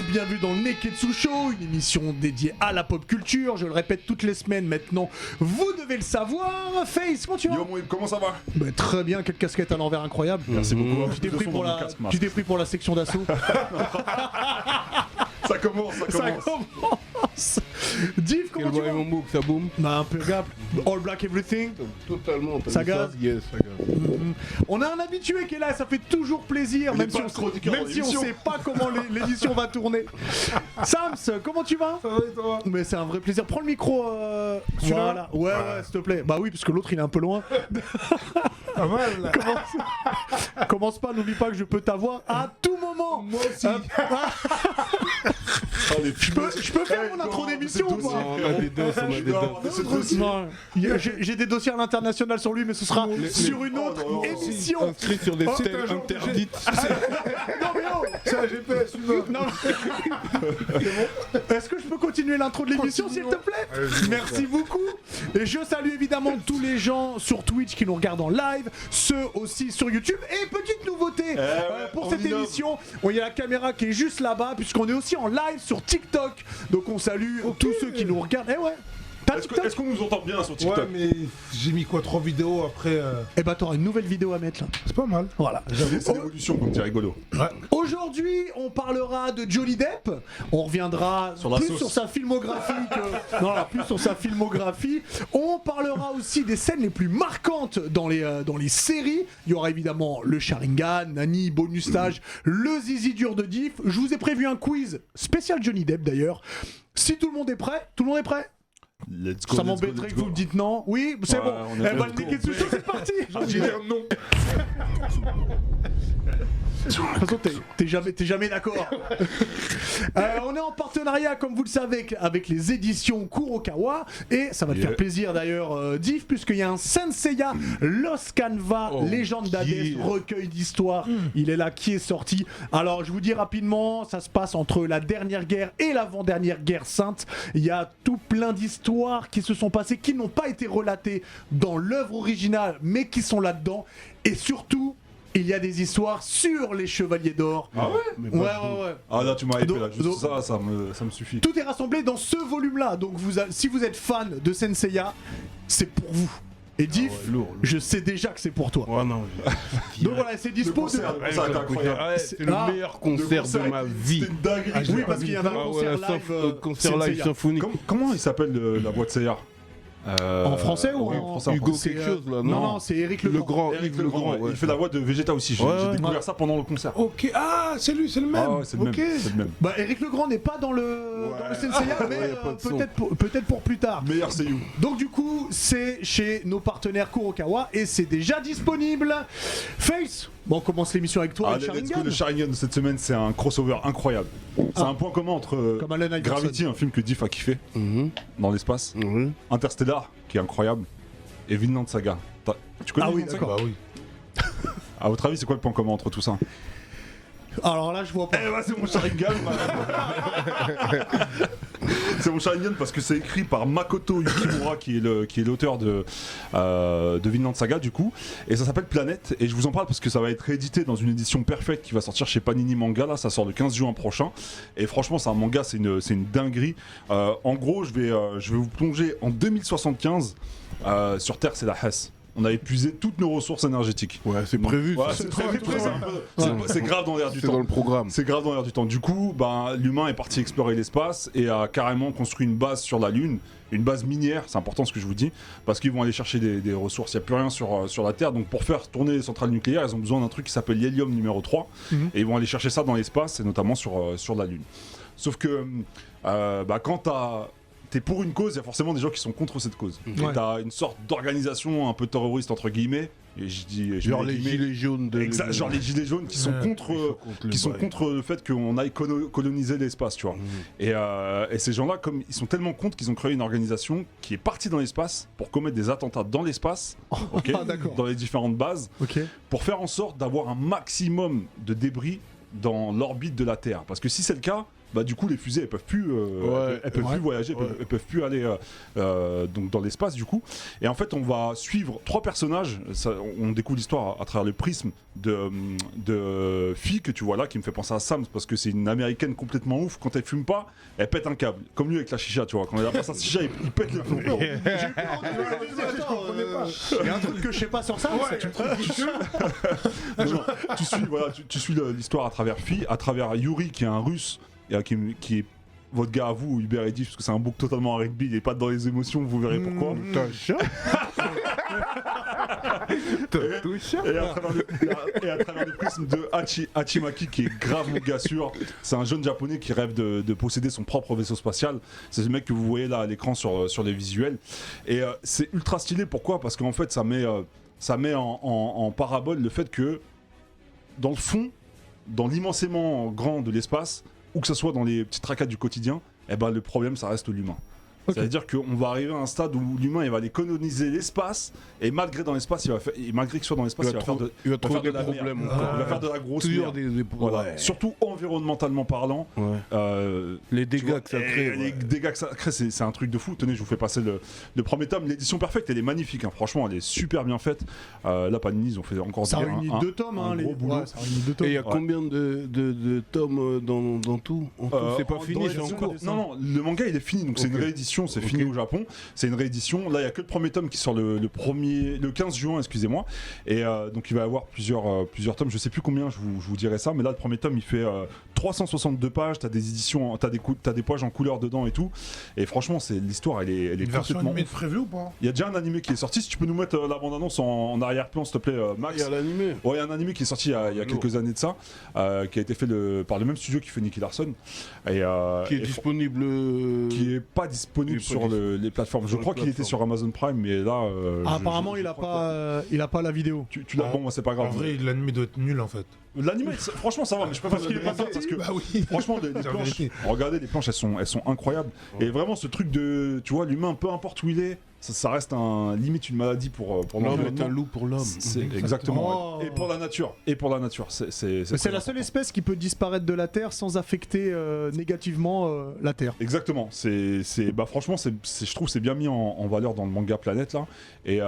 bienvenue dans le Neketsu Show, une émission dédiée à la pop culture. Je le répète toutes les semaines maintenant, vous devez le savoir. Face, comment tu vas? Yo Moïb, comment ça va? Bah, très bien, quelle casquette à l'envers incroyable. Merci beaucoup. Tu t'es pris pour la section d'assaut. Ça commence. Div, comment tu vas? mon move, ça boum. Bah, impeccable. All black everything. Totalement. Ça gaz? Yes, ça gaz. On a un habitué qui est là, ça fait toujours plaisir, Il même est si pas on le chroniqueur de ne l'émission. sait pas comment l'émission va tourner. Sams, comment tu vas? Ça va et toi? Mais c'est un vrai plaisir. Prends le micro, celui-là. Là. Ouais, s'il te plaît. Bah oui, parce que l'autre il est un peu loin. Pas mal là. Commence pas, n'oublie pas que je peux t'avoir à tout moment. Moi aussi. Je peux faire mon intro d'émission ou pas? On a des doses, on a des doses. Non, j'ai des dossiers à l'international sur lui, mais ce sera sur une autre émission. Inscrit sur des Oh, stèles putain, interdites. Non mais oh, C'est un GPS humain. non. Est-ce que je peux continuer l'intro de l'émission s'il te plaît? Merci beaucoup. Et je salue évidemment tous les gens sur Twitch qui nous regardent en live, ceux aussi sur YouTube. Et petite nouveauté pour cette émission, il y a la caméra qui est juste là-bas puisqu'on est aussi en live sur TikTok. Donc on salue tous ceux qui nous regardent. Eh ouais. T'as TikTok? Est-ce qu'on nous entend bien sur TikTok? Ouais, mais j'ai mis quoi 3 vidéos après. Eh bah t'auras une nouvelle vidéo à mettre là. C'est pas mal. Voilà. C'est l'évolution, comme dit rigolo. Aujourd'hui, on parlera de Johnny Depp. On reviendra Sur la plus sauce. sur sa filmographie plus sur sa filmographie. On parlera aussi des scènes les plus marquantes dans les séries. Il y aura évidemment le Sharingan, Nani, bonus stage, le zizi dur de Diff. Je vous ai prévu un quiz spécial Johnny Depp d'ailleurs. Si tout le monde est prêt, Let's go. Ça m'embêterait que vous me dites non. Oui, c'est Ouais, bon. on Eh est ben, let's le go. Neketsu Show, c'est parti. Ah, j'ai l'air non. De toute façon, t'es jamais d'accord. On est en partenariat, comme vous le savez, avec les éditions Kurokawa. Et ça va te faire plaisir d'ailleurs, Diff, puisqu'il y a un Senseiya Lost Canva, Légende d'Hadès, recueil d'histoire. Il est là, qui est sorti. Alors, je vous dis rapidement, ça se passe entre la dernière guerre et l'avant-dernière guerre sainte. Il y a tout plein d'histoires qui se sont passées, qui n'ont pas été relatées dans l'œuvre originale, mais qui sont là-dedans. Et surtout, il y a des histoires sur les Chevaliers d'Or. Ah ouais? Ouais. Ah là, tu m'as hypé là. Donc- Juste ça me suffit. Tout est rassemblé dans ce volume-là. Donc si vous êtes fan de Senseiya, c'est pour vous. Et Diff, lourd. je sais déjà que c'est pour toi. Ouais, non. Donc voilà, c'est dispo. concert, le concert est incroyable. C'est le meilleur concert de ma vie. C'était une dinguerie. Oui, parce qu'il y avait un Ah ouais, concert la live. concert live Senseiya. symphonique. Comment il s'appelle la boîte Seyar? En français ou oui, en français, Hugo c'est, quelque chose là, Non, c'est Eric Le Legrand. grand, Eric Yves Legrand, ouais. il fait la voix de Vegeta aussi. J'ai Ouais. découvert ça pendant le concert. Ok, ah, c'est lui, c'est le même. Ah ouais, c'est le même. Ok. C'est le même. Bah, Eric Legrand n'est pas dans le Senseiya, mais Ouais, y a pas de son. peut-être pour plus tard. Meilleur c'est you. Donc du coup, c'est chez nos partenaires Kurokawa et c'est déjà disponible. Face, bon, on commence l'émission avec toi, Ah, avec let's go, Sharingan. le Sharingan de cette semaine, c'est un crossover incroyable. C'est un point commun entre Comme Alan Iverson. Gravity, un film que Diff a kiffé dans l'espace, Mhm. Interstellar, qui est incroyable, et Vinland Saga. Tu connais Ah oui, Vinland Saga? d'accord. Bah oui. À votre avis, c'est quoi le point commun entre tout ça? Alors là, je vois pas. Eh bah, c'est mon Sharingan, C'est mon Sharingan parce que c'est écrit par Makoto Yukimura qui est l'auteur de Vinland Saga du coup, et ça s'appelle Planète, et je vous en parle parce que ça va être réédité dans une édition parfaite qui va sortir chez Panini Manga. Là ça sort le 15 juin prochain, et franchement c'est un manga, c'est une dinguerie. En gros je vais vous plonger en 2075. Sur Terre c'est la Hesse. On a épuisé toutes nos ressources énergétiques. Ouais, c'est prévu. Ouais, ça. c'est prévu, c'est grave dans l'air du C'est temps. dans le programme. C'est grave dans l'air du temps. Du coup, l'humain est parti explorer l'espace et a carrément construit une base sur la Lune, une base minière, c'est important ce que je vous dis, parce qu'ils vont aller chercher des ressources, il n'y a plus rien sur la Terre, donc pour faire tourner les centrales nucléaires, ils ont besoin d'un truc qui s'appelle l'hélium numéro 3, et ils vont aller chercher ça dans l'espace, et notamment sur la Lune. Sauf que quand t'es pour une cause, il y a forcément des gens qui sont contre cette cause. Et t'as une sorte d'organisation un peu terroriste entre guillemets, et je Genre mets les guillemets, gilets jaunes de. genre les gilets jaunes qui sont contre le fait qu'on aille coloniser l'espace, tu vois. Et ces gens-là, comme ils sont tellement contre qu'ils ont créé une organisation qui est partie dans l'espace pour commettre des attentats dans l'espace, ok, d'accord. dans les différentes bases, Ok. pour faire en sorte d'avoir un maximum de débris dans l'orbite de la Terre. Parce que si c'est le cas, bah du coup les fusées elles peuvent plus plus voyager, elles peuvent plus aller donc dans l'espace du coup. Et en fait on va suivre 3 personnages, on découvre l'histoire à travers le prisme de fille que tu vois là, qui me fait penser à Sam parce que c'est une américaine complètement ouf. Quand elle fume pas, elle pète un câble, comme lui avec la chicha, tu vois. Quand elle a pas sa chicha, il pète les plombs. Il y a un truc que je sais pas sur ça. Tu suis l'histoire à travers Fi, à travers Yuri qui est un russe qui est votre gars à vous, Hubert et Diff, parce que c'est un bouc totalement à rugby, il est pas dans les émotions, vous verrez pourquoi. Et à travers le prisme de Hachimaki qui est grave mon gars sûr, c'est un jeune japonais qui rêve de posséder son propre vaisseau spatial. C'est ce mec que vous voyez là à l'écran sur les visuels. Et c'est ultra stylé, pourquoi ? Parce qu'en fait ça met en parabole le fait que dans le fond, dans l'immensément grand de l'espace, ou que ce soit dans les petites tracades du quotidien, eh ben, le problème ça reste l'humain. Okay. C'est-à-dire qu'on va arriver à un stade où l'humain il va aller coloniser l'espace et malgré qu'il soit dans l'espace, il va faire de la problèmes. Il va faire de la grosse merde. Voilà. Surtout environnementalement parlant. Les dégâts que ça crée. Les dégâts que ça crée, c'est un truc de fou. Tenez, je vous fais passer le premier tome. L'édition parfaite, elle est magnifique. Hein. Franchement, elle est super bien faite. Là, Panini, ils ont fait encore ça réunit 2 tomes. Un gros boulot. Et il y a combien de tomes dans tout c'est pas fini, c'est en cours. Non, le manga il est fini, donc c'est une réédition. C'est fini au Japon, c'est une réédition. Là, il n'y a que le premier tome qui sort le 15 juin, excusez-moi. Et donc, il va y avoir plusieurs tomes. Je sais plus combien, je vous dirai ça. Mais là, le premier tome, il fait 362 pages. T'as des éditions, t'as des pages en couleur dedans et tout. Et franchement, l'histoire, elle est une version complètement. Animée de prévu ou pas ? Il y a déjà un animé qui est sorti. Si tu peux nous mettre la bande-annonce en arrière-plan, s'il te plaît, Max. Il y a l'animé. Ouais, il y a un animé qui est sorti il y a quelques années de ça, qui a été fait par le même studio qui fait Nicky Larson. Qui est disponible. Qui est pas disponible sur les plateformes. Je crois qu'il était sur Amazon Prime, mais là. Apparemment, il a pas la vidéo. Tu l'as, bon, moi c'est pas grave. En vrai, l'anime doit être nul en fait. L'anime, franchement, ça va, mais je préfère qu'il est pas parce que. Bah oui. Franchement, les planches. Regardez, les planches, elles sont incroyables. Et vraiment, ce truc de. Tu vois, l'humain, peu importe où il est. Ça reste limite une maladie pour l'homme est un loup pour l'homme. C'est exactement. Et pour la nature. C'est la seule espèce qui peut disparaître de la Terre sans affecter négativement la Terre. Exactement. Franchement, je trouve c'est bien mis en valeur dans le manga Planète là. Et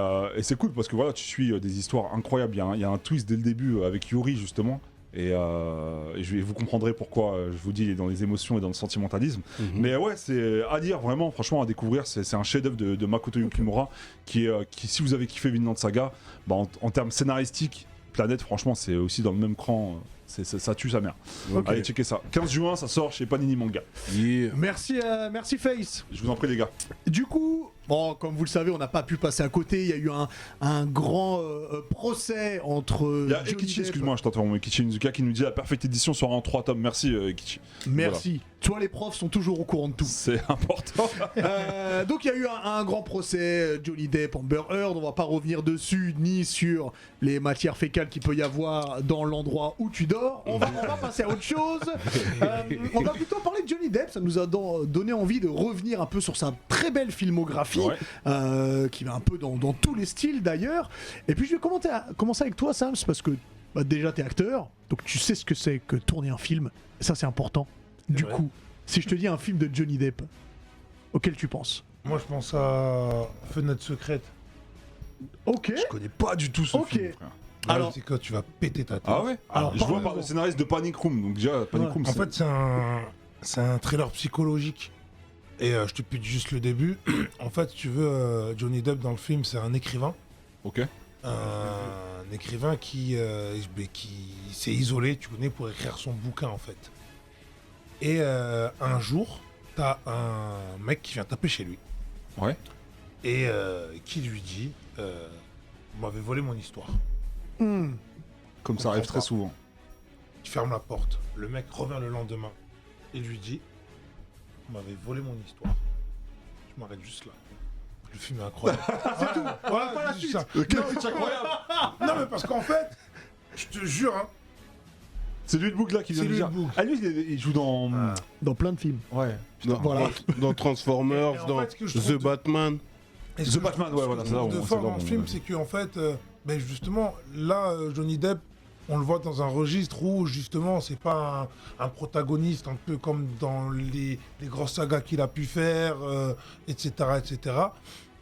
c'est cool parce que voilà, tu suis des histoires incroyables. Il y a un twist dès le début avec Yuri justement. Et vous comprendrez pourquoi je vous dis il est dans les émotions et dans le sentimentalisme. Mais ouais, c'est à lire vraiment, franchement à découvrir. C'est un chef-d'œuvre de Makoto Yukimura qui si vous avez kiffé Vinland Saga, bah, en termes scénaristiques, Planète, franchement, c'est aussi dans le même cran. Ça tue sa mère. Okay. Allez, checker ça. 15 juin, ça sort chez Panini Manga. Yeah. Merci Face. Je vous en prie, les gars. Du coup, bon, comme vous le savez, on n'a pas pu passer à côté. Il y a eu un grand procès entre. Il y a Ekichi, excuse-moi, je t'entends, Ekichi Inuzuka qui nous dit la parfaite édition sera en 3 tomes. Merci, Ekichi. Merci. Voilà. Toi, les profs sont toujours au courant de tout. C'est important. Donc, il y a eu un grand procès, Johnny Depp, Amber Heard. On va pas revenir dessus, ni sur les matières fécales qu'il peut y avoir dans l'endroit où tu dors. On va passer à autre chose. On va plutôt parler de Johnny Depp. Ça nous a donné envie de revenir un peu sur sa très belle filmographie, qui va un peu dans tous les styles d'ailleurs. Et puis, je vais commencer avec toi, Sam, parce que déjà, t'es acteur, donc tu sais ce que c'est que tourner un film. Ça, c'est important. Du coup, si je te dis un film de Johnny Depp, auquel tu penses ? Moi, je pense à Fenêtre secrète. Ok. Je connais pas du tout ce film, frère. Alors, c'est quoi, tu vas péter ta tête. Ah ouais. Alors, je vois par le scénariste de Panic Room, donc déjà Panic Room. En fait, c'est un thriller psychologique. Et je te pique juste le début. En fait, si tu veux, Johnny Depp dans le film, c'est un écrivain. Ok. Un écrivain qui s'est isolé, tu connais, pour écrire son bouquin en fait. Et un jour, t'as un mec qui vient taper chez lui. Ouais. Et qui lui dit vous m'avez volé mon histoire. Comme ça arrive très souvent. Tu fermes la porte. Le mec revient le lendemain et lui dit vous m'avez volé mon histoire. Je m'arrête juste là. Le film est incroyable. C'est tout. Voilà, pas la suite. C'est incroyable. Non mais parce qu'en fait, je te jure, hein. C'est lui le bouc là qui vient de dire. Ah lui il joue dans plein de films. Ouais. Dans Transformers, dans The Batman. The Batman, ouais, voilà, c'est là où de fort dans le film, c'est que en fait, justement, là, Johnny Depp, on le voit dans un registre où justement c'est pas un protagoniste un peu comme dans les grosses sagas qu'il a pu faire, etc., etc.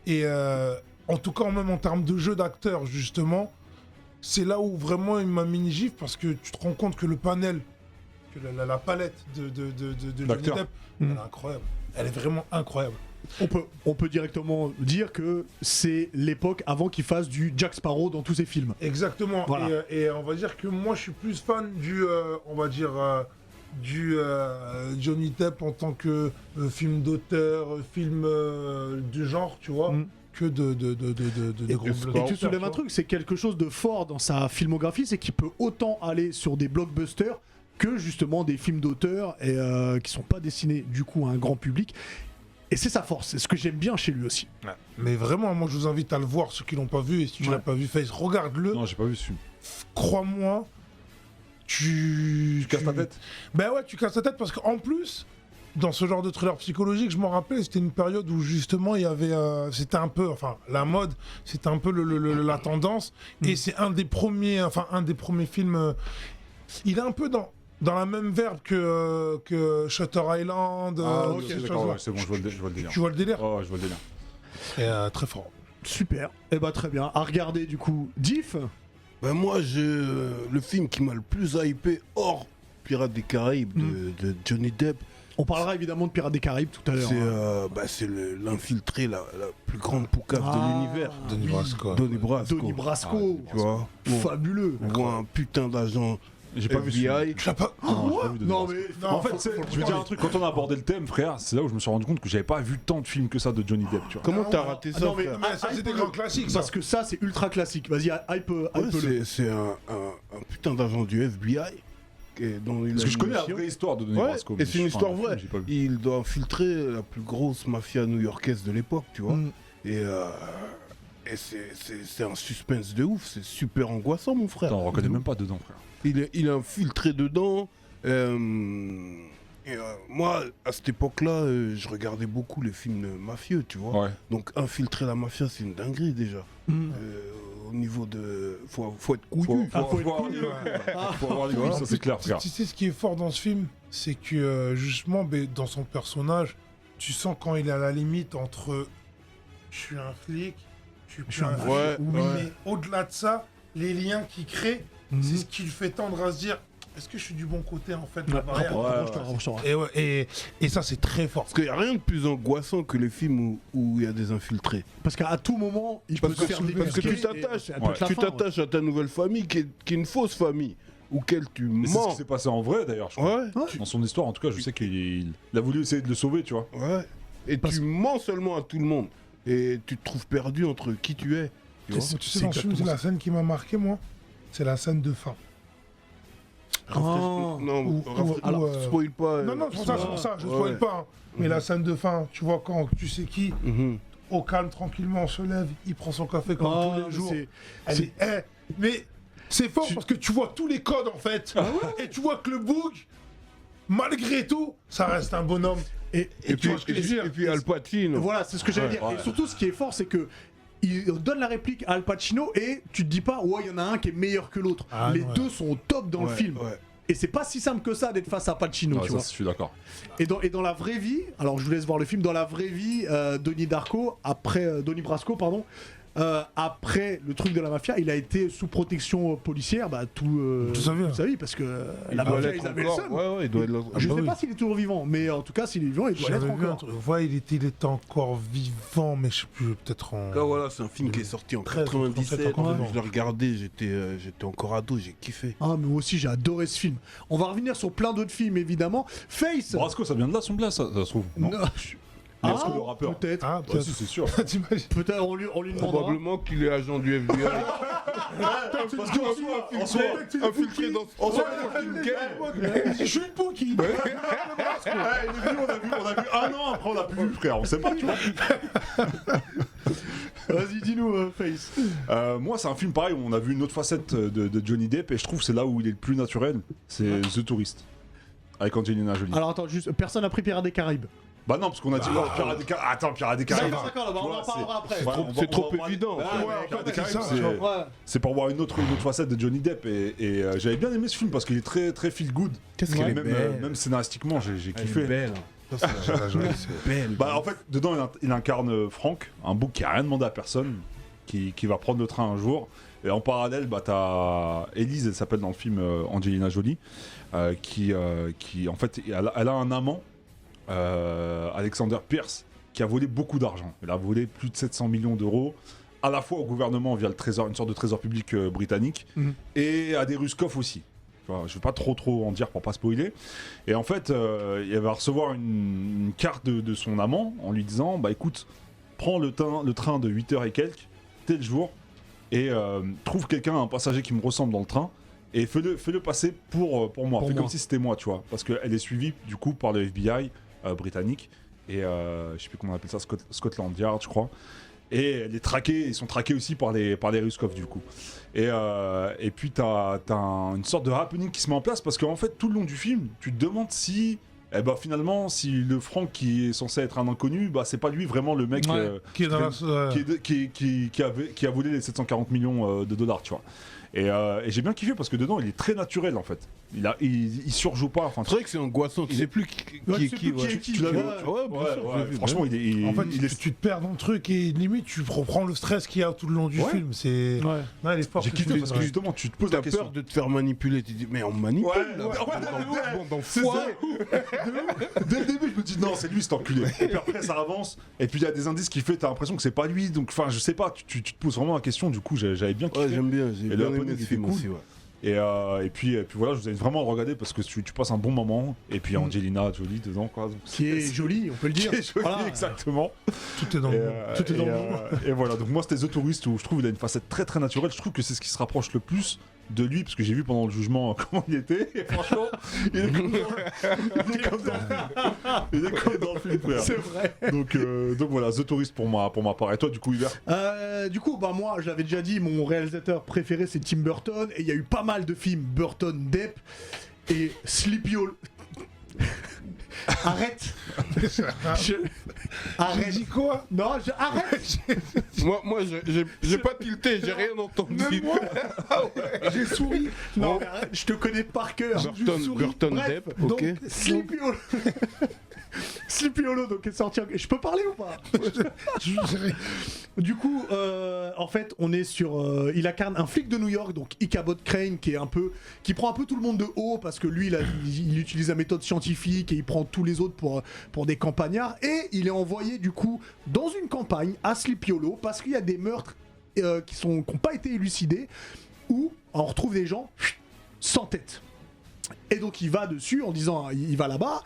Et en tout cas, même en termes de jeu d'acteur, justement, c'est là où vraiment il m'a mis une gifle parce que tu te rends compte que le panel, que la palette de Johnny Depp, elle est incroyable. Elle est vraiment incroyable. On peut directement dire que c'est l'époque avant qu'il fasse du Jack Sparrow dans tous ses films. Exactement. Voilà. Et on va dire que moi, je suis plus fan du, on va dire, du Johnny Depp en tant que film d'auteur, film du genre, tu vois, que de gros Et blockbusters, tu soulèves un vois. truc, c'est quelque chose de fort dans sa filmographie, c'est qu'il peut autant aller sur des blockbusters que justement des films d'auteur et qui sont pas destinés du coup à un grand public. Et c'est sa force, c'est ce que j'aime bien chez lui aussi. Ouais. Mais vraiment, moi, je vous invite à le voir, ceux qui l'ont pas vu. Et si tu l'as pas vu, Face, regarde-le. Non, j'ai pas vu ce film. Crois-moi, tu casses ta tête. Ben ouais, tu casses ta tête parce qu'en plus, dans ce genre de thriller psychologique, je m'en rappelle, c'était une période où justement il y avait, c'était un peu, enfin la mode, c'était un peu la tendance, et c'est un des premiers films. Il est un peu dans la même verbe que Shutter Island. Ah, ces ok, choses-là. d'accord, ouais, c'est bon, je vois le délire. Tu vois le délire? Oh, je vois le délire. Et très fort. Super, et bah très bien. À regarder du coup, Diff. Ben moi, le film qui m'a le plus hypé hors Pirates des Caraïbes de Johnny Depp, On parlera évidemment de Pirates des Caraïbes tout à l'heure. c'est l'infiltré, la plus grande poucave de l'univers. Donnie Brasco. Donnie Brasco. Donnie Brasco, Tu vois, fabuleux. on voit un putain d'agent J'ai pas vu ce film. FBI. Tu l'as pas. Non, j'ai pas vu de Non Denis mais Non, En fait, faut le je veux dire un regarder. truc, quand on a abordé le thème, frère, c'est là où je me suis rendu compte que j'avais pas vu tant de films que ça de Johnny Depp, tu vois. Comment t'as raté ça, non, mais- frère Mais ça, c'est des grands classiques, ça. parce que ça c'est ultra classique. Vas-y, hype-le. Ouais, c'est un putain d'agent du FBI. Dont il Parce a que je une connais la mission. vraie histoire de Donnie Ouais, Brasco. et mais c'est une histoire le film, vraie. j'ai pas vu. Il doit infiltrer la plus grosse mafia new-yorkaise de l'époque, tu vois. Et c'est un suspense de ouf, c'est super angoissant, mon frère. Attends, on reconnaît même pas dedans, frère. Il est infiltré dedans. Moi, à cette époque-là, je regardais beaucoup les films mafieux, tu vois. Ouais. Donc, infiltrer la mafia, c'est une dinguerie déjà. Au niveau de. Faut être couillu. Faut avoir les faut avoir les Ouais, couilles, en ça plus, c'est clair, frère. Tu sais ce qui est fort dans ce film, c'est que justement, dans son personnage, tu sens quand il est à la limite entre je suis un flic, je suis plus un flic. Ouais, Oui, ouais. mais au-delà de ça, les liens qu'il crée, c'est ce qui lui fait tendre à se dire est-ce que je suis du bon côté en fait de la barrière. Et ça, c'est très fort. Parce qu'il n'y a rien de plus angoissant que les films où il y a des infiltrés. Parce qu'à tout moment, il peut Parce se que, faire parce que débusquer tu t'attaches et ça peut être la fin, à ta nouvelle famille qui est une fausse famille, auquel tu Mais c'est ce mens. qui s'est passé en vrai d'ailleurs, je crois. Ouais, Dans son histoire, en tout cas, je sais qu'il a voulu essayer de le sauver, tu vois. ouais. Et tu mens seulement à tout le monde. Et tu te trouves perdu entre qui tu es. Tu vois. Tu sais, dans ce film, c'est la scène qui m'a marqué, moi. C'est la scène de fin. Oh. Non, alors, spoil pas. Non, c'est pour ça, je spoil pas. Hein. Mais la scène de fin, tu vois, quand tu sais qui, au calme, tranquillement, on se lève, il prend son café comme Oh, tous les jours. c'est- Mais c'est fort parce que tu vois tous les codes, en fait. Et tu vois que le Boog, malgré tout, ça reste un bonhomme. Et tu vois ce que je veux dire. Et puis Al Pacino. voilà, c'est ce que j'allais dire. Ouais. Et surtout, ce qui est fort, c'est que il donne la réplique à Al Pacino et tu te dis pas, ouais, il y en a un qui est meilleur que l'autre. Ah, Les ouais. deux sont au top dans le Ouais, film. ouais. Et c'est pas si simple que ça d'être face à Pacino, Ouais, tu ça, vois. je suis d'accord. Et dans la vraie vie, alors je vous laisse voir le film, dans la vraie vie, Donnie Brasco, pardon, après le truc de la mafia, il a été sous protection policière toute sa vie, parce que la doit mafia, l'être ils avaient le encore. seum. Ouais, il doit l'être. Je bah sais oui. pas s'il est toujours vivant, mais en tout cas, s'il est vivant, il doit l'être J'avais vu un encore. truc. Ouais, il était encore vivant, mais je sais plus, peut-être en. Là, voilà, c'est un film qui est sorti en 13, 97. 37 encore Je l'ai regardé, j'étais encore ado, j'ai kiffé. Ah, mais moi aussi, j'ai adoré ce film. On va revenir sur plein d'autres films, évidemment. Face. Brasco, ça vient de là, son blast, ça se trouve. Non. Brasco, le rappeur. Peut-être. Ah, Ouais, peut-être. si, c'est sûr. T'imagines. Peut-être, on lui demandera. Probablement qu'il est agent du FBI. Parce qu'en soi, en soi, Infiltré dans en soi, Je suis une Pookie. il est venu, on a vu un an après, on l'a plus vu, frère. On sait pas, tu vois. Vas-y, dis-nous, Face. Moi, c'est un film pareil où on a vu une autre facette de Johnny Depp et je trouve que c'est là où il est le plus naturel. C'est The Tourist avec Angelina Jolie. Alors attends, juste, personne n'a pris Pirates des Caraïbes. Bah non, parce qu'on a dit Pirates des Caraïbes. Attends, Pirates des Caraïbes. D'accord, on en parlera après. C'est trop évident. Pirates des Caraïbes, Ouais. c'est pour voir une autre facette de Johnny Depp et j'avais bien aimé ce film parce qu'il est très très feel good. Qu'est-ce qu'elle est Même, belle. même scénaristiquement, j'ai Elle est kiffé. belle. Belle. Bah en fait, dedans il incarne Frank, un bouc qui a rien demandé à personne, qui va prendre le train un jour. Et en parallèle, bah t'as Elise, elle s'appelle dans le film Angelina Jolie, qui en fait, elle a un amant, Alexander Pierce, qui a volé beaucoup d'argent. Il a volé plus de 700 millions d'euros, à la fois au gouvernement via le trésor, une sorte de trésor public britannique, et à des Ruskov aussi. Je vais pas trop en dire pour pas spoiler. Et en fait, il va recevoir une carte de son amant en lui disant bah écoute, prends le train de 8h et quelques, tel jour, et trouve quelqu'un, un passager qui me ressemble dans le train, et fais-le passer pour moi. Fais comme si c'était moi, tu vois. Parce qu'elle est suivie du coup par le FBI britannique, et je sais plus comment on appelle ça, Scotland Yard, je crois. Et elle est traquée, ils sont traqués aussi par les Ruskov du coup. Et puis t'as une sorte de happening qui se met en place parce qu'en fait tout le long du film, tu te demandes si, finalement, si le Frank qui est censé être un inconnu, c'est pas lui vraiment le mec qui est dans la... qui a volé les 740 millions de dollars, tu vois. Et j'ai bien kiffé parce que dedans il est très naturel en fait. Il surjoue pas. Enfin, c'est vrai que c'est angoissant, tu sais plus qui est qui. Tu l'as vu? Ouais, franchement, En fait, tu te perds dans le truc et limite tu reprends le stress qu'il y a tout le long du film. C'est... Non, il est fort. J'ai kiffé parce que justement tu te poses la question. T'as peur de te faire manipuler, tu te dis mais on me manipule Dès le début je me dis non c'est lui cet enculé. Et puis après ça avance et puis il y a des indices qui fait t'as l'impression que c'est pas lui, donc enfin je sais pas, tu te poses vraiment la question. Du coup j'avais bien kiffé. Ouais, j'aime bien, j'ai bien aimé ce film aussi. Et puis voilà, je vous invite vraiment à le regarder parce que tu passes un bon moment. Et puis Angelina Jolie dedans, quoi. Donc, qui est jolie, on peut le dire. Qui est jolie, voilà. Exactement. Tout est dans le Tout est dans le Et voilà, donc moi c'était The Tourist où je trouve qu'il a une facette très très naturelle. Je trouve que c'est ce qui se rapproche le plus de lui, parce que j'ai vu pendant le jugement comment il était. Et franchement, il est comme dans le film, frère. C'est vrai. Donc voilà, The Tourist pour ma part. Et toi, du coup, Hubert? Du coup, moi, j'avais déjà dit, mon réalisateur préféré, c'est Tim Burton. Et il y a eu pas mal de films Burton-Depp. Et Sleepy Hollow... Arrête. Arrête. J'ai dit quoi? Non, arrête. Moi, j'ai pas tilté, j'ai rien entendu. J'ai souri. Non, mais arrête, je te connais par cœur. Burton Depp, ok. Donc, Sleepy Hollow. Sleepy Hollow, donc est sorti. Je peux parler ou pas? Du coup, en fait, on est sur. Il incarne un flic de New York, donc Ichabod Crane, qui prend un peu tout le monde de haut parce que lui, il utilise la méthode scientifique et il prend tous les autres pour des campagnards. Et il est envoyé du coup dans une campagne à Sleepy Hollow parce qu'il y a des meurtres qui n'ont pas été élucidés où on retrouve des gens sans tête. Et donc il va dessus en disant, il va là-bas.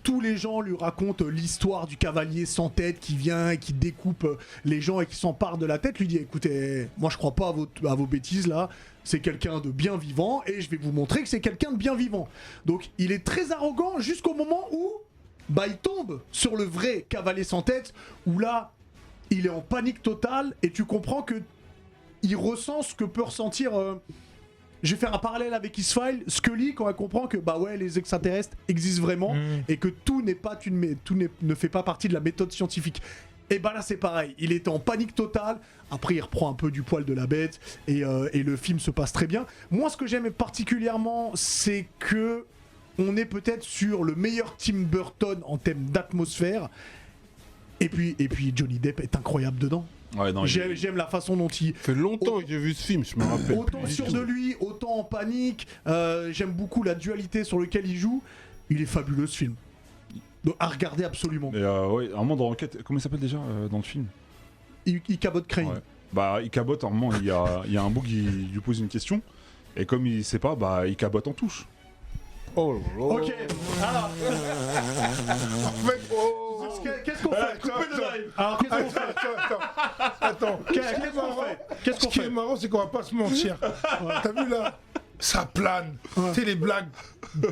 Tous les gens lui racontent l'histoire du cavalier sans tête qui vient et qui découpe les gens et qui s'empare de la tête. Lui dit écoutez, moi je crois pas à vos bêtises là, c'est quelqu'un de bien vivant et je vais vous montrer que c'est quelqu'un de bien vivant. Donc il est très arrogant jusqu'au moment où il tombe sur le vrai cavalier sans tête, où là il est en panique totale et tu comprends que il ressent ce que peut ressentir... Je vais faire un parallèle avec X-Files, Scully, quand elle comprend que les extraterrestres existent vraiment et que tout ne fait pas partie de la méthode scientifique. Et là c'est pareil, il était en panique totale, après il reprend un peu du poil de la bête et le film se passe très bien. Moi ce que j'aime particulièrement, c'est que on est peut-être sur le meilleur Tim Burton en termes d'atmosphère, et puis Johnny Depp est incroyable dedans. Ouais, non, j'aime la façon dont il... Ça fait longtemps que j'ai vu ce film, je me rappelle. Autant sûr de lui, autant en panique. J'aime beaucoup la dualité sur laquelle il joue. Il est fabuleux ce film. Donc, à regarder absolument. Et un moment dans l'enquête, comment il s'appelle déjà dans le film? Ichabod Crane. Ouais. Ichabod, à un moment, il y a un bout qui lui pose une question. Et comme il sait pas, Ichabod en touche. Oh là là. Ok. Alors. Qu'est-ce qu'on fait? Coupez le live. Alors qu'est-ce qu'on fait? Attends. Qu'est-ce qu'on Ce qui fait? est marrant, c'est qu'on va pas se mentir. T'as vu là? Ça plane. Tu sais, les blagues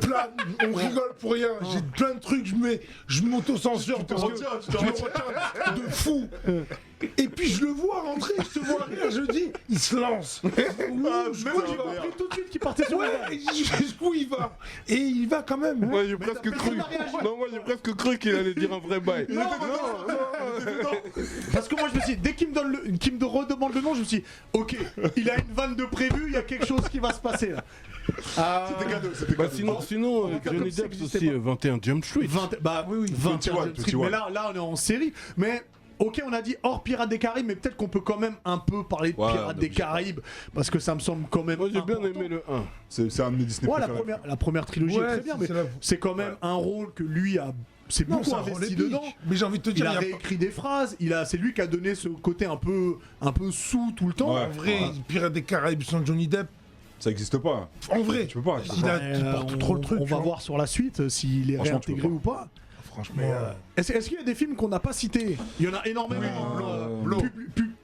planent. On rigole pour rien. J'ai plein de trucs, je m'auto-censure parce que je me retiens de fou. Et puis je le vois rentrer, je te vois rire, je dis, il se lance. Mais moi j'ai compris tout de suite qu'il partait sur le Ouais, jusqu'où il va. Et il va quand même. Moi j'ai presque personne cru. n'a réagi. Non, moi j'ai presque cru qu'il allait dire un vrai bail. Non, parce que moi je me suis dit, dès qu'il me redemande le nom, je me suis dit, ok, il a une vanne de prévu, il y a quelque chose qui va se passer là. C'était cadeau, c'était Bah cadeau. sinon Comme Johnny ça Depp existait aussi pas. 21 Jump Street. 21 Petit one, petit mais one. là on est en série. Mais ok, on a dit hors Pirates des Caraïbes, mais peut-être qu'on peut quand même un peu parler de Ouais, on Pirates est des obligé. Caraïbes parce que ça me semble quand même. Moi j'ai bien important. aimé le 1. C'est un de mes Disney Ouais, préférés. la première trilogie est très bien, mais la- c'est quand même un rôle que lui a. C'est Non, beaucoup c'est un rôle investi épique. dedans. Mais j'ai envie de te Il dire, a il y a pas- réécrit des phrases. C'est lui qui a donné ce côté un peu sous tout le temps. Ouais. en vrai, Pirates des Caraïbes sans Johnny Depp, Ça existe pas. en vrai, Tu peux pas. il porte trop le truc. On tu va vois. voir sur la suite s'il est Franchement, tu réintégré peux ou pas. Franchement, Mais est-ce qu'il y a des films qu'on n'a pas cités? Il y en a énormément. Blow.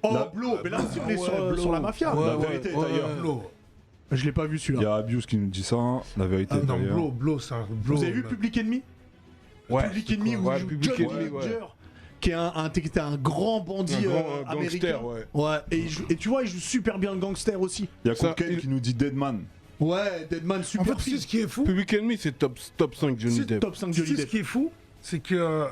La- Blow. Mais là aussi, on est Ouais, sur la mafia. La vérité est ailleurs. Blow. Je l'ai pas vu Il y celui-là. a Abuse qui nous dit ça, la vérité est Non, ailleurs. Blow, c'est un Blow. Vous avez vu Public Enemy? Ouais. Public Enemy où Ouais, il joue Public John Enemy, ouais. Dillinger, qui était un grand bandit Un grand américain. gangster, ouais. Ouais, et tu vois, il joue super bien le gangster aussi. Il y a Ça, Cocaine il- qui nous dit Deadman. Ouais, Deadman En super fait, tu sais film. ce qui est fou Public Enemy c'est top 5 Johnny C'est Depp. Top 5 Tu Johnny sais ce Depp. qui est fou, c'est que,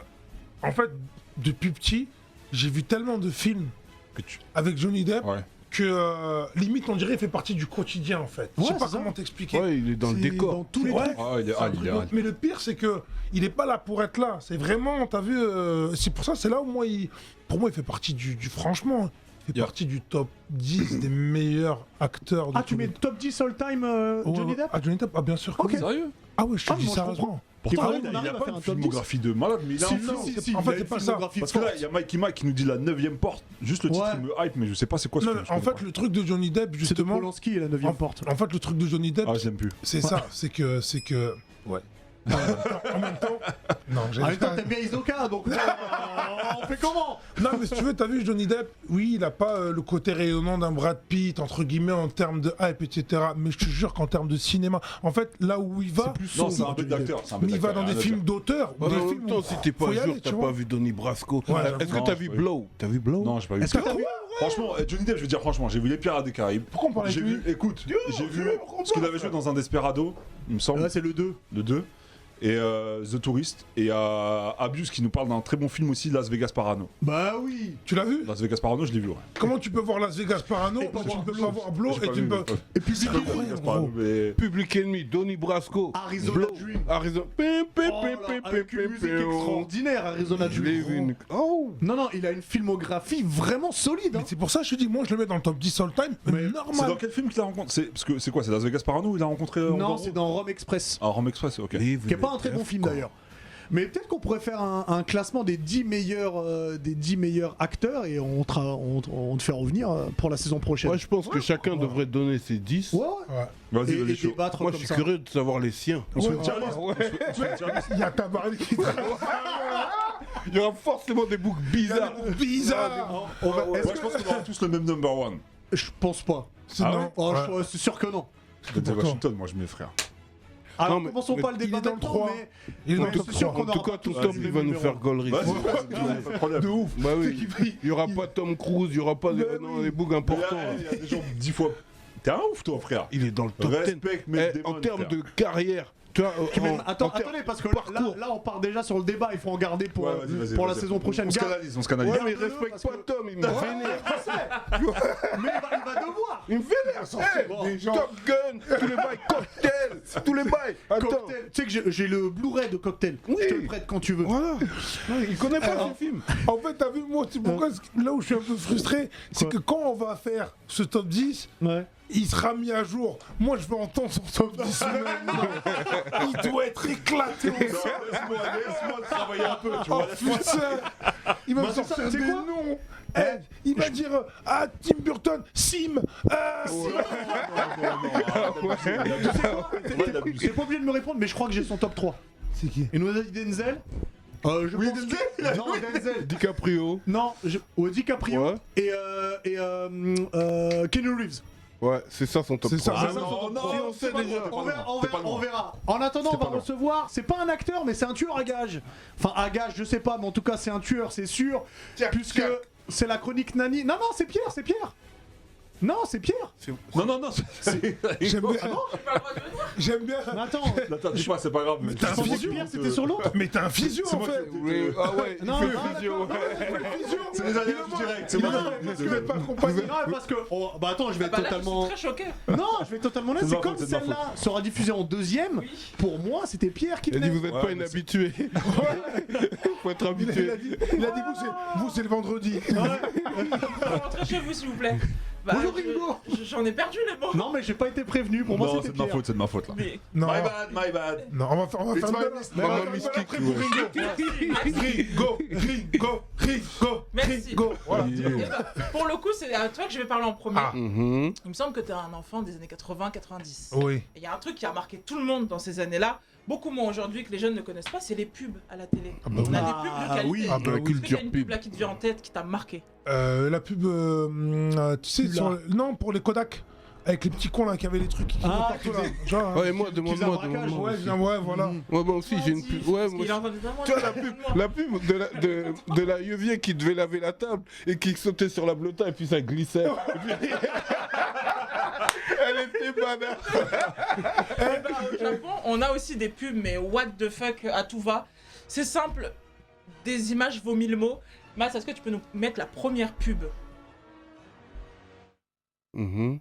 en fait, depuis petit, j'ai vu tellement de films Que tu... avec Johnny Depp Ouais. que limite on dirait il fait partie du quotidien en fait. Je Ouais, sais pas c'est ça. comment t'expliquer. Ouais, il est dans le C'est décor. dans tous les Ouais. trucs. Ah, il est C'est un hard, il truc est de- hard. Mais le pire c'est que il est pas là pour être là. C'est vraiment, t'as vu, c'est pour ça c'est là où moi pour moi il fait partie du franchement, il fait Yeah. partie du top 10 des meilleurs acteurs. De Ah, tu tous mets les- top 10 all time Johnny Depp? Ah, Johnny Depp, ah bien sûr. que Ok. oui. Sérieux? Ah ouais, je te Ah, dis moi, je sérieusement. Pourtant, Ah, il on a arrive à pas faire une un top 10. filmographie de malade, mais il a Si, un si, nom. si, En il fait, a c'est une pas ça. filmographie Parce que là, forte. il y a Mikey Mack qui nous dit la 9ème porte. Juste le titre, Ouais. il me hype, mais je sais pas c'est quoi ce Non, film. je en connais fait, le truc de Johnny Depp, C'est de justement. Polanski, la 9ème porte. En fait, le truc de Johnny Depp, pas. Ah, je l'aime plus. c'est ça, c'est que. Ouais. En même temps. Non, j'ai. En même temps, t'aimes bien Isoka, donc on fait comment? Non, mais si tu veux, t'as vu Johnny Depp, oui, il a pas le côté rayonnant d'un Brad Pitt, entre guillemets, en termes de hype, etc. Mais je te jure qu'en termes de cinéma, en fait, là où il va, Non, c'est un bête d'acteur. c'est un bête il va d'acteur, dans des rien à films dire. d'auteur, ou Ouais, des en films même temps, où si t'es pas faut y à jour, aller, t'as tu pas vois. vu Donnie Brasco. Ouais, Est-ce que j'avoue. t'as Non, vu j'ai pas Blow? T'as vu Blow? Non, j'ai pas vu. Est-ce que t'as vu? Franchement, Johnny Depp, je veux dire franchement, j'ai vu Les Pirates des Caraïbes. Pourquoi on parlait J'ai de vu, lui écoute, j'ai vu ce qu'il avait joué dans un Desperado, il me semble, Là, c'est le 2. le 2, et The Tourist, et il y a Abuse qui nous parle d'un très bon film aussi, Las Vegas Parano. Bah oui. Tu l'as vu Las Vegas Parano, je l'ai vu, ouais. Comment tu peux voir Las Vegas Parano, Et pas mais tu voir ne peux Blow. pas voir Blow J'ai et pas tu vu, ne peux. Et puis C'est Public incroyable, Vegas Parano, gros. mais... Public Enemy, Donnie Brasco. Arizona Blow. Dream. Arizona. Oh là, avec une musique extraordinaire, Arizona Je l'ai Dream. vu. Oh. Non, il a une filmographie vraiment solide. Mais Hein. c'est pour ça que je te dis, moi je le mets dans le top 10 all time, mais Mais C'est dans normal. quel film qu'il a rencontré? Parce que c'est quoi? C'est Las Vegas Parano où il a rencontré Non, Andorra c'est dans Rome Express, Ah, Rome Express, ok. qui est pas un très bon film d'ailleurs. Mais peut-être qu'on pourrait faire un classement des 10 meilleurs acteurs et on te fait revenir pour la saison prochaine. Moi, je pense que chacun devrait donner ses 10. Ouais. Ouais. Vas-y, Et vas-y, chaud. débattre Moi, comme je suis ça. curieux de savoir les siens. On se fait Ouais, une tier ouais, list. ouais. On se fait une tier list. Il y a Tabarly qui Il y aura forcément des boucs bizarres. bizarre. On va- Ouais, est-ce je que- pense qu'on aura tous le même number one. Je pense pas. C'est Ah non. ouais Oh, Ouais. c'est sûr que non. Denzel Pourquoi Washington, moi je mets frère. Alors, Non, mais- commençons pas le il est débat dans le maintenant, 3. mais Il est dans mais le top c'est sûr 3. qu'on En tout aura cas, pas tout tous top, le il même va nous numéro. faire gaulerie. Vas-y, vas-y, pas de problème. De ouf. Bah oui. C'est qu'il- Il y aura pas Tom Cruise, il y aura pas des, non, des boucs importants. Il y a des gens 10 fois. T'es un ouf, toi, frère. Il est dans le top 10. Respecte Matt Eh, en Damon, termes frère. de carrière, tu vois, Attends, en termes- attendez, parce que parcours. là, on part déjà sur le débat, il faut en garder pour, Ouais, vas-y, pour la vas-y. saison prochaine. On se Garde- canalise, on se canalise. Ouais, mais il Garde-le, respecte parce pas que- Tom, il me vénère. Je sais. Mais il va devoir. Il me vénère. Eh, Bon. Des gens- Top Gun, tous les bails, cocktail, tous les bails. Attends. Cocktail. Tu sais que j'ai le Blu-ray de Cocktail. Oui. Je te le prête quand tu veux. Voilà. Il connaît pas Alors, ce film. En fait, t'as vu, moi, c'est pourquoi là où je suis un peu frustré, c'est que quand on va faire ce top 10, Ouais. il sera mis à jour. Moi, je veux entendre son top 10 maintenant. Il doit être éclaté. Laisse-moi travailler un peu, tu Oh vois. putain. Il va Bah, me c'est ça, sortir c'est des quoi noms. Eh, il va dire ah Tim Burton, Sim, Sim. T'es pas obligé de me répondre, mais je crois que j'ai son top 3. C'est qui? Il nous a dit Denzel. Je Oui, pense Denzel, que- Non, Denzel. DiCaprio. Non, DiCaprio Ouais. et Keanu Reeves. Ouais, c'est ça son top C'est ça, 3. c'est ça. non, non, Si, on sait déjà. On verra, on T'es pas verra, loin. on verra. En attendant, on va pas loin. recevoir. C'est pas un acteur, mais c'est un tueur à gage. Enfin, à gage, je sais pas, mais en tout cas, c'est un tueur, c'est sûr. Puisque C'est la chronique Nani. Non, c'est Pierre. Non, c'est Pierre. Non, J'aime bien. J'aime bien. Mais attends. Attends, dis pas, c'est pas grave. Mais t'as un Sans physio, Pierre, c'était sur l'autre. Mais t'es un physio en fait. Ah ouais, Non, il non, fait physio. c'est les aléas du direct. C'est Non, moi. parce Tu vas pas accompagner. Non, parce que. Bah attends, je vais être Bah là, totalement. je suis très choqué. Non, je vais être totalement honnête. C'est C'est ma comme faute, c'est ma celle-là sera diffusée en deuxième. Oui. Pour moi, c'était Pierre qui Il a dit venait. vous êtes Ouais, pas mais inhabitué. Faut être Il habitué. a dit, vous c'est le vendredi. Rentrez chez vous, s'il vous plaît. Bah, Bonjour, Ringo. J'en ai perdu les mots. Non, mais j'ai pas été prévenu. Pour moi, Non, c'était c'est de ma Pierre. faute, c'est de ma faute là. Mais Non, My bad. non, on va faire It's une my belle- list. on va Maman faire une mystique, belle après pour Ringo. Ringo. Merci. Voilà. Eh bah, pour le coup, c'est à toi que je vais parler en premier. Ah. Mhm. Il me semble que t'es un enfant des années 80-90. Oui. Et il y a un truc qui a marqué tout le monde dans ces années-là, beaucoup moins aujourd'hui que les jeunes ne connaissent pas, c'est les pubs à la télé. Ah bah On a oui. des pubs de qualité. oui. Ah bah La oui. Est-ce qu'il y a culture une pub. pub là qui te vient en tête, qui t'a marqué? La pub, tu sais, non, pour les Kodak. Avec les petits cons là qui avaient les trucs qui Ah, partout qui là. Genre, Ouais, moi, demande-moi, braquage, demande-moi. ouais, aussi. ouais, voilà. Ouais, moi aussi, j'ai une pub. Ouais, moi Il est en train de dire, moi, tu vois la pub de la Yevier qui devait laver la table et qui sautait sur la blota et puis ça glissait. Et puis- Elle était banane. Eh ben, au Japon, on a aussi des pubs, mais what the fuck à tout va. C'est simple, des images vaut 1000 mots. Matt, est-ce que tu peux nous mettre la première pub? Mhm.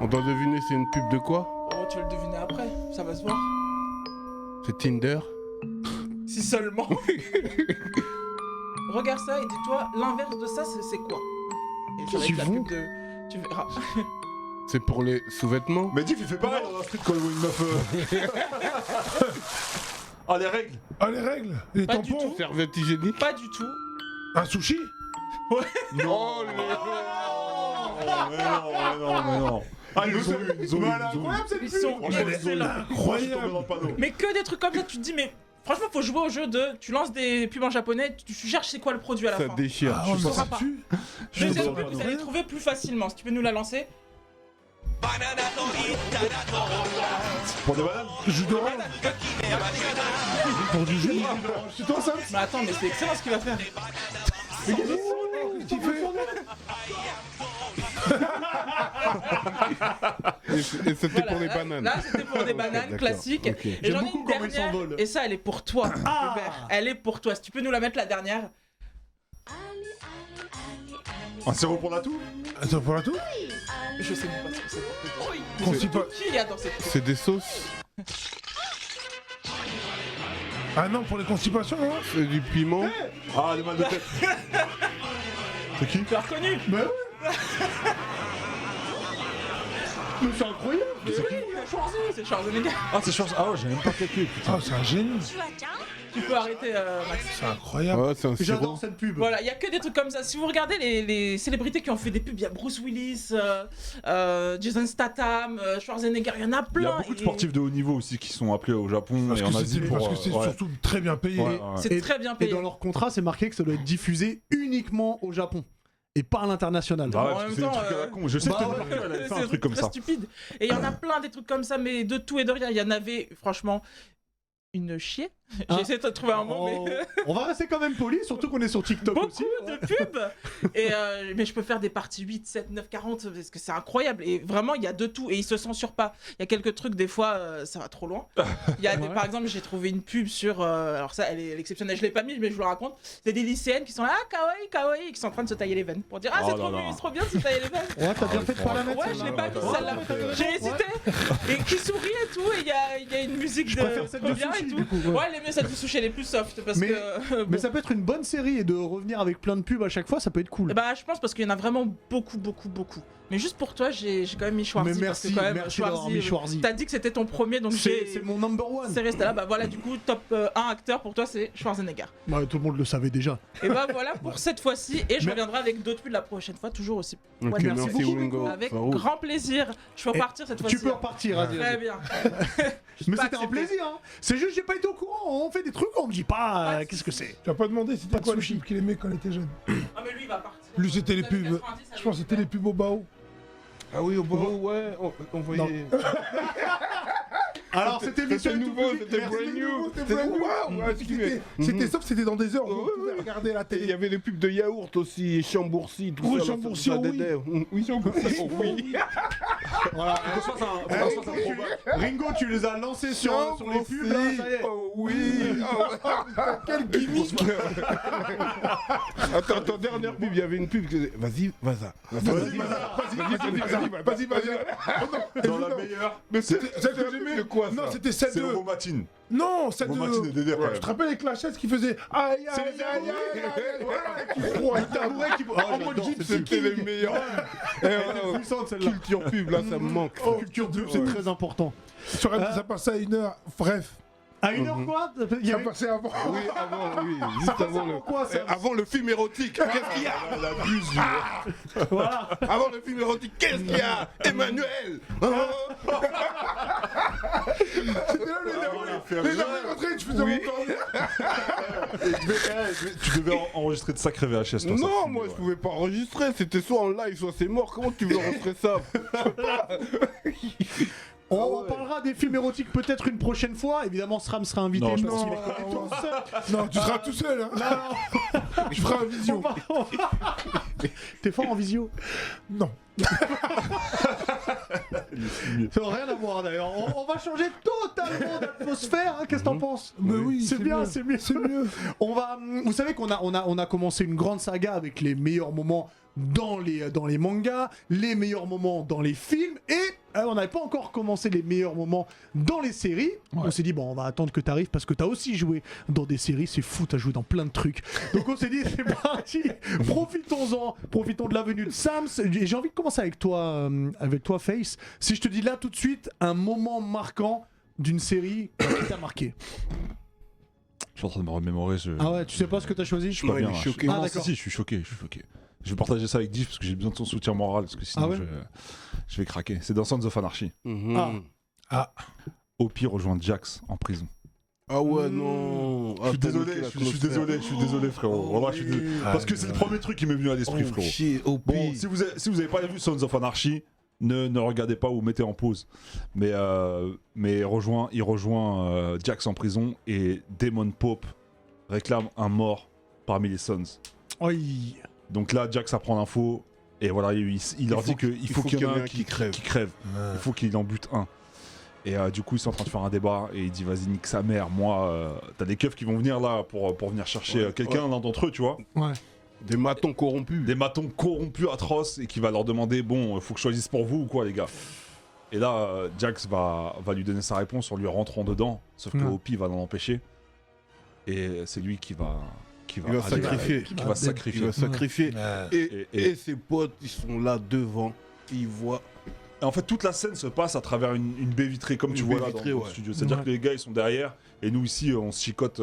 On doit deviner c'est une pub de quoi? Oh, tu vas le deviner après, ça va se voir. C'est Tinder. Si seulement. Regarde ça et dis-toi, l'inverse de ça, c'est quoi? Et ça va être la pub de... Tu verras. C'est pour les sous-vêtements. Mais Diff, il fait pareil dans la street quand il voit une meuf. Ah, les règles. Ah, les règles, les Pas du tampons, tout. Serviette hygiénique. Pas du tout. un sushi. Oh, Mais non. Ah, ils ont eu, ils ont eu. Ils sont excellents. Moi, je suis tombé dans le panneau. Mais que des trucs comme ça, tu te dis, mais franchement, faut jouer au jeu de. Tu lances des pubs en japonais, tu cherches c'est quoi le produit à la ça fin. déchire. Ah, Je mais sauras ça pas. tue. Deuxième tombé pub, dans vous allez trouver plus facilement. Si tu peux nous la lancer. Pour des bananes. Jus d'orange. Pour du jus. C'est toi ça. Mais attends, mais c'est excellent ce qu'il va faire. Qu'est-ce qu'il fait? Et c'était Voilà, pour les là- bananes. Là, c'était pour des bananes D'accord, classiques. ok. Et J'aime j'en ai beaucoup une comment il dernière. s'envole. Et ça, elle est pour toi, Ah. Hubert. Elle est pour toi. Si tu peux nous la mettre la dernière. Un sirop pour la toux. Attends, pour la tout. Je sais même pas ce que c'est pour te dire. Constipa- Qui il y a dans cette pub? C'est des sauces. Ah non, pour les constipations, hein. C'est du piment. Ah, des mal de tête. C'est qui? Tu as reconnu? Mais c'est incroyable. C'est Schwarzenegger. Ah, c'est Schwarz. Ah ouais, j'ai même pas calculé. Ah, c'est un génie. Tu peux arrêter, Max. C'est incroyable. Ouais, c'est un sirop. J'adore cette pub. Voilà, il y a que des trucs comme ça. Si vous regardez les célébrités qui ont fait des pubs, il y a Bruce Willis, Jason Statham, Schwarzenegger, il y en a plein. Il y a beaucoup de et sportifs de haut niveau aussi qui sont appelés au Japon Parce et que en Asie c'est pour. parce que c'est ouais. surtout très bien payé. Ouais, ouais. C'est Et- très bien Et payé. dans leur contrat, c'est marqué que ça doit être diffusé uniquement au Japon et pas à l'international. Bah ouais, En parce que même c'est des temps, trucs à la con. Je sais bah que ouais. elle avait fait C'est un des truc comme très ça. stupide. Et il y en a plein des trucs comme ça, mais de tout et de rien. Il y en avait, franchement, une chier. Hein J'ai essayé de trouver un mot, mais. On va rester quand même poli, surtout qu'on est sur TikTok Beaucoup aussi. de pubs et mais je peux faire des parties 8, 7, 9, 40 parce que c'est incroyable et vraiment il y a de tout et ils se censurent pas. Il y a quelques trucs des fois ça va trop loin. Il y a Ouais. par exemple j'ai trouvé une pub sur alors ça elle est exceptionnelle, je l'ai pas mis mais je vous le raconte. C'est des lycéennes qui sont là kawaii kawaii et qui sont en train de se tailler les veines pour dire ah Oh c'est là trop là. bien, c'est trop bien de se tailler les veines. Ouais, t'as bien fait de pas la mettre. Ouais, je l'ai pas mis celle-là. J'ai hésité et qui sourit et tout et il y a une musique Je de préfère celle de bien sushi, et tout. du coup, ouais. Ouais, les mieux celle de sushi elle est plus soft parce Mais- que Mais bon. ça peut être une bonne série et de revenir avec plein de pubs à chaque fois, ça peut être cool. Bah, je pense parce qu'il y en a vraiment beaucoup. Mais juste pour toi, j'ai quand même mis Schwarzy. Mais parce que merci, quand même, merci d'avoir mis Schwarzy. T'as dit que c'était ton premier, donc C'est mon number one. c'est resté là. Bah voilà, du coup, top 1 acteur pour toi, c'est Schwarzenegger. Bah, tout le monde le savait déjà. Et bah voilà pour cette fois-ci. Et je reviendrai avec d'autres pubs la prochaine fois, toujours aussi. Ok, Ouais, merci merci beaucoup, Wingo. Avec Ça roule. grand plaisir. Je peux Et repartir cette fois-ci. Tu peux repartir, hein. vas-y, Très vas-y. bien. Mais pas c'était un accepté. plaisir, hein. C'est juste, j'ai pas été au courant. On fait des trucs, on me dit pas Pas de qu'est-ce que c'est. Tu as pas demandé c'était Pas de quoi les sushi. pubs qu'il aimait quand il était jeune. Ah, mais lui, il va partir. Lui, c'était les Dans les pubs. 90, Je pense que c'était les pubs au bao. Ah oui, au bout, ouais, on voyait. Alors, cette émission C'était est tout nouveau, public. c'était Merci. brand new. C'était waouh, ouais, c'était sauf c'était dans des heures où on pouvait regarder la Et il télé. y avait les pubs de yaourt aussi, Chambourcy, tout Oui, ça. là, Chambourcy, ça oui. dédait. Oui, Chambourcy, oui. Voilà. Faut se faire un- faut se faire un throwback. Ringo, tu les as lancés sur les pubs, là, ça y est. Oh oui. Quel gimmick. Attends, dernière pub, il y avait une pub. Vas-y, vas-y. Dans la meilleure, Mais C'était celle que j'aimais. de quoi Non, ça? c'était celle c'est de. Romatine. Non, celle Romatine et de. Dédé, quand Je même. te rappelle avec la chaise qui faisait aïe aïe C'est aïe les aïe aïe qui froid. Tabouret qui. Oh, En mode j'adore, Gypsy C'était les meilleurs. Elle était puissante, celle-là. Culture pub, là, ça me manque. Oh, culture pub, c'est très important. Sur M, ça passait à 1h. Bref, À 1h quoi Il y ça avait- passait avant. Oui, juste avant le. Quoi, ça Avant le film érotique, qu'est-ce qu'il y a? La buse du. Voilà. Avant le film érotique, qu'est-ce qu'il y a? Emmanuel! C'était là, les armées rentraient, tu faisais Oui. mon Tu devais enregistrer de sacrés VHS, toi. ça Non, fume, moi ouais. je pouvais pas enregistrer, c'était soit en live, soit c'est mort. Comment tu veux enregistrer ça? On parlera des films érotiques peut-être une prochaine fois. Évidemment, SRAM sera invité. Non, je parce pense qu'il les connaît tous. Non, tu seras tout seul. Hein. Je ferai un vision. T'es fort en visio. Non. Ça n'a rien à voir d'ailleurs. On va changer totalement d'atmosphère. Hein. Qu'est-ce que t'en penses Mais oui, c'est bien, mieux. c'est mieux. C'est mieux. On va. Vous savez qu'on a commencé une grande saga avec les meilleurs moments dans les mangas, les meilleurs moments dans les films et on n'avait pas encore commencé les meilleurs moments dans les séries. On s'est dit bon, on va attendre que t'arrives parce que t'as aussi joué dans des séries, c'est fou, t'as joué dans plein de trucs. Donc on s'est dit c'est parti, profitons-en, profitons de la venue de Sams. Et j'ai envie de commencer avec toi Face. Si je te dis là tout de suite un moment marquant d'une série qui t'a marqué. Je suis en train de me remémorer. Ah ouais, tu sais pas ce que t'as choisi? Je suis pas Non, bien. il est là. choqué. Ah, Non, d'accord. si, je suis choqué. Je vais partager ça avec Div parce que j'ai besoin de son soutien moral parce que sinon Ah ouais je vais craquer. C'est dans Sons of Anarchy. Opie rejoint Jax en prison. Ah ouais, non. Je suis désolé frérot. Vraiment, je suis désolé. Parce que c'est le premier truc qui m'est venu à l'esprit Oh frérot. shit, Bon, si vous avez pas vu Sons of Anarchy, ne regardez pas ou mettez en pause. Mais il rejoint Jax en prison et Damon Pope réclame un mort parmi les Sons. Oui. Donc là, Jax apprend l'info et voilà, il leur dit qu'il faut qu'il y en ait un qui crève. Il faut qu'il en bute un. Et du coup, ils sont en train de faire un débat et il dit vas-y, nique sa mère. Moi, t'as des keufs qui vont venir là pour venir chercher quelqu'un, l'un d'entre eux, tu vois. Ouais. Des matons corrompus. Des matons corrompus atroces et qui va leur demander bon, faut que je choisisse pour vous ou quoi, les gars. Et là, Jax va lui donner sa réponse en lui rentrant dedans. Sauf que Opie va l'en empêcher. Et c'est lui qui va Il va sacrifier. qui va se sacrifier. Il va sacrifier. Et- Et ses potes, ils sont là devant. Ils voient. En fait, toute la scène se passe à travers une baie vitrée, comme Une tu vois baie là vitrée, dans le ouais. studio. C'est-à-dire Ouais. que les gars, ils sont derrière, et nous ici, on se chicote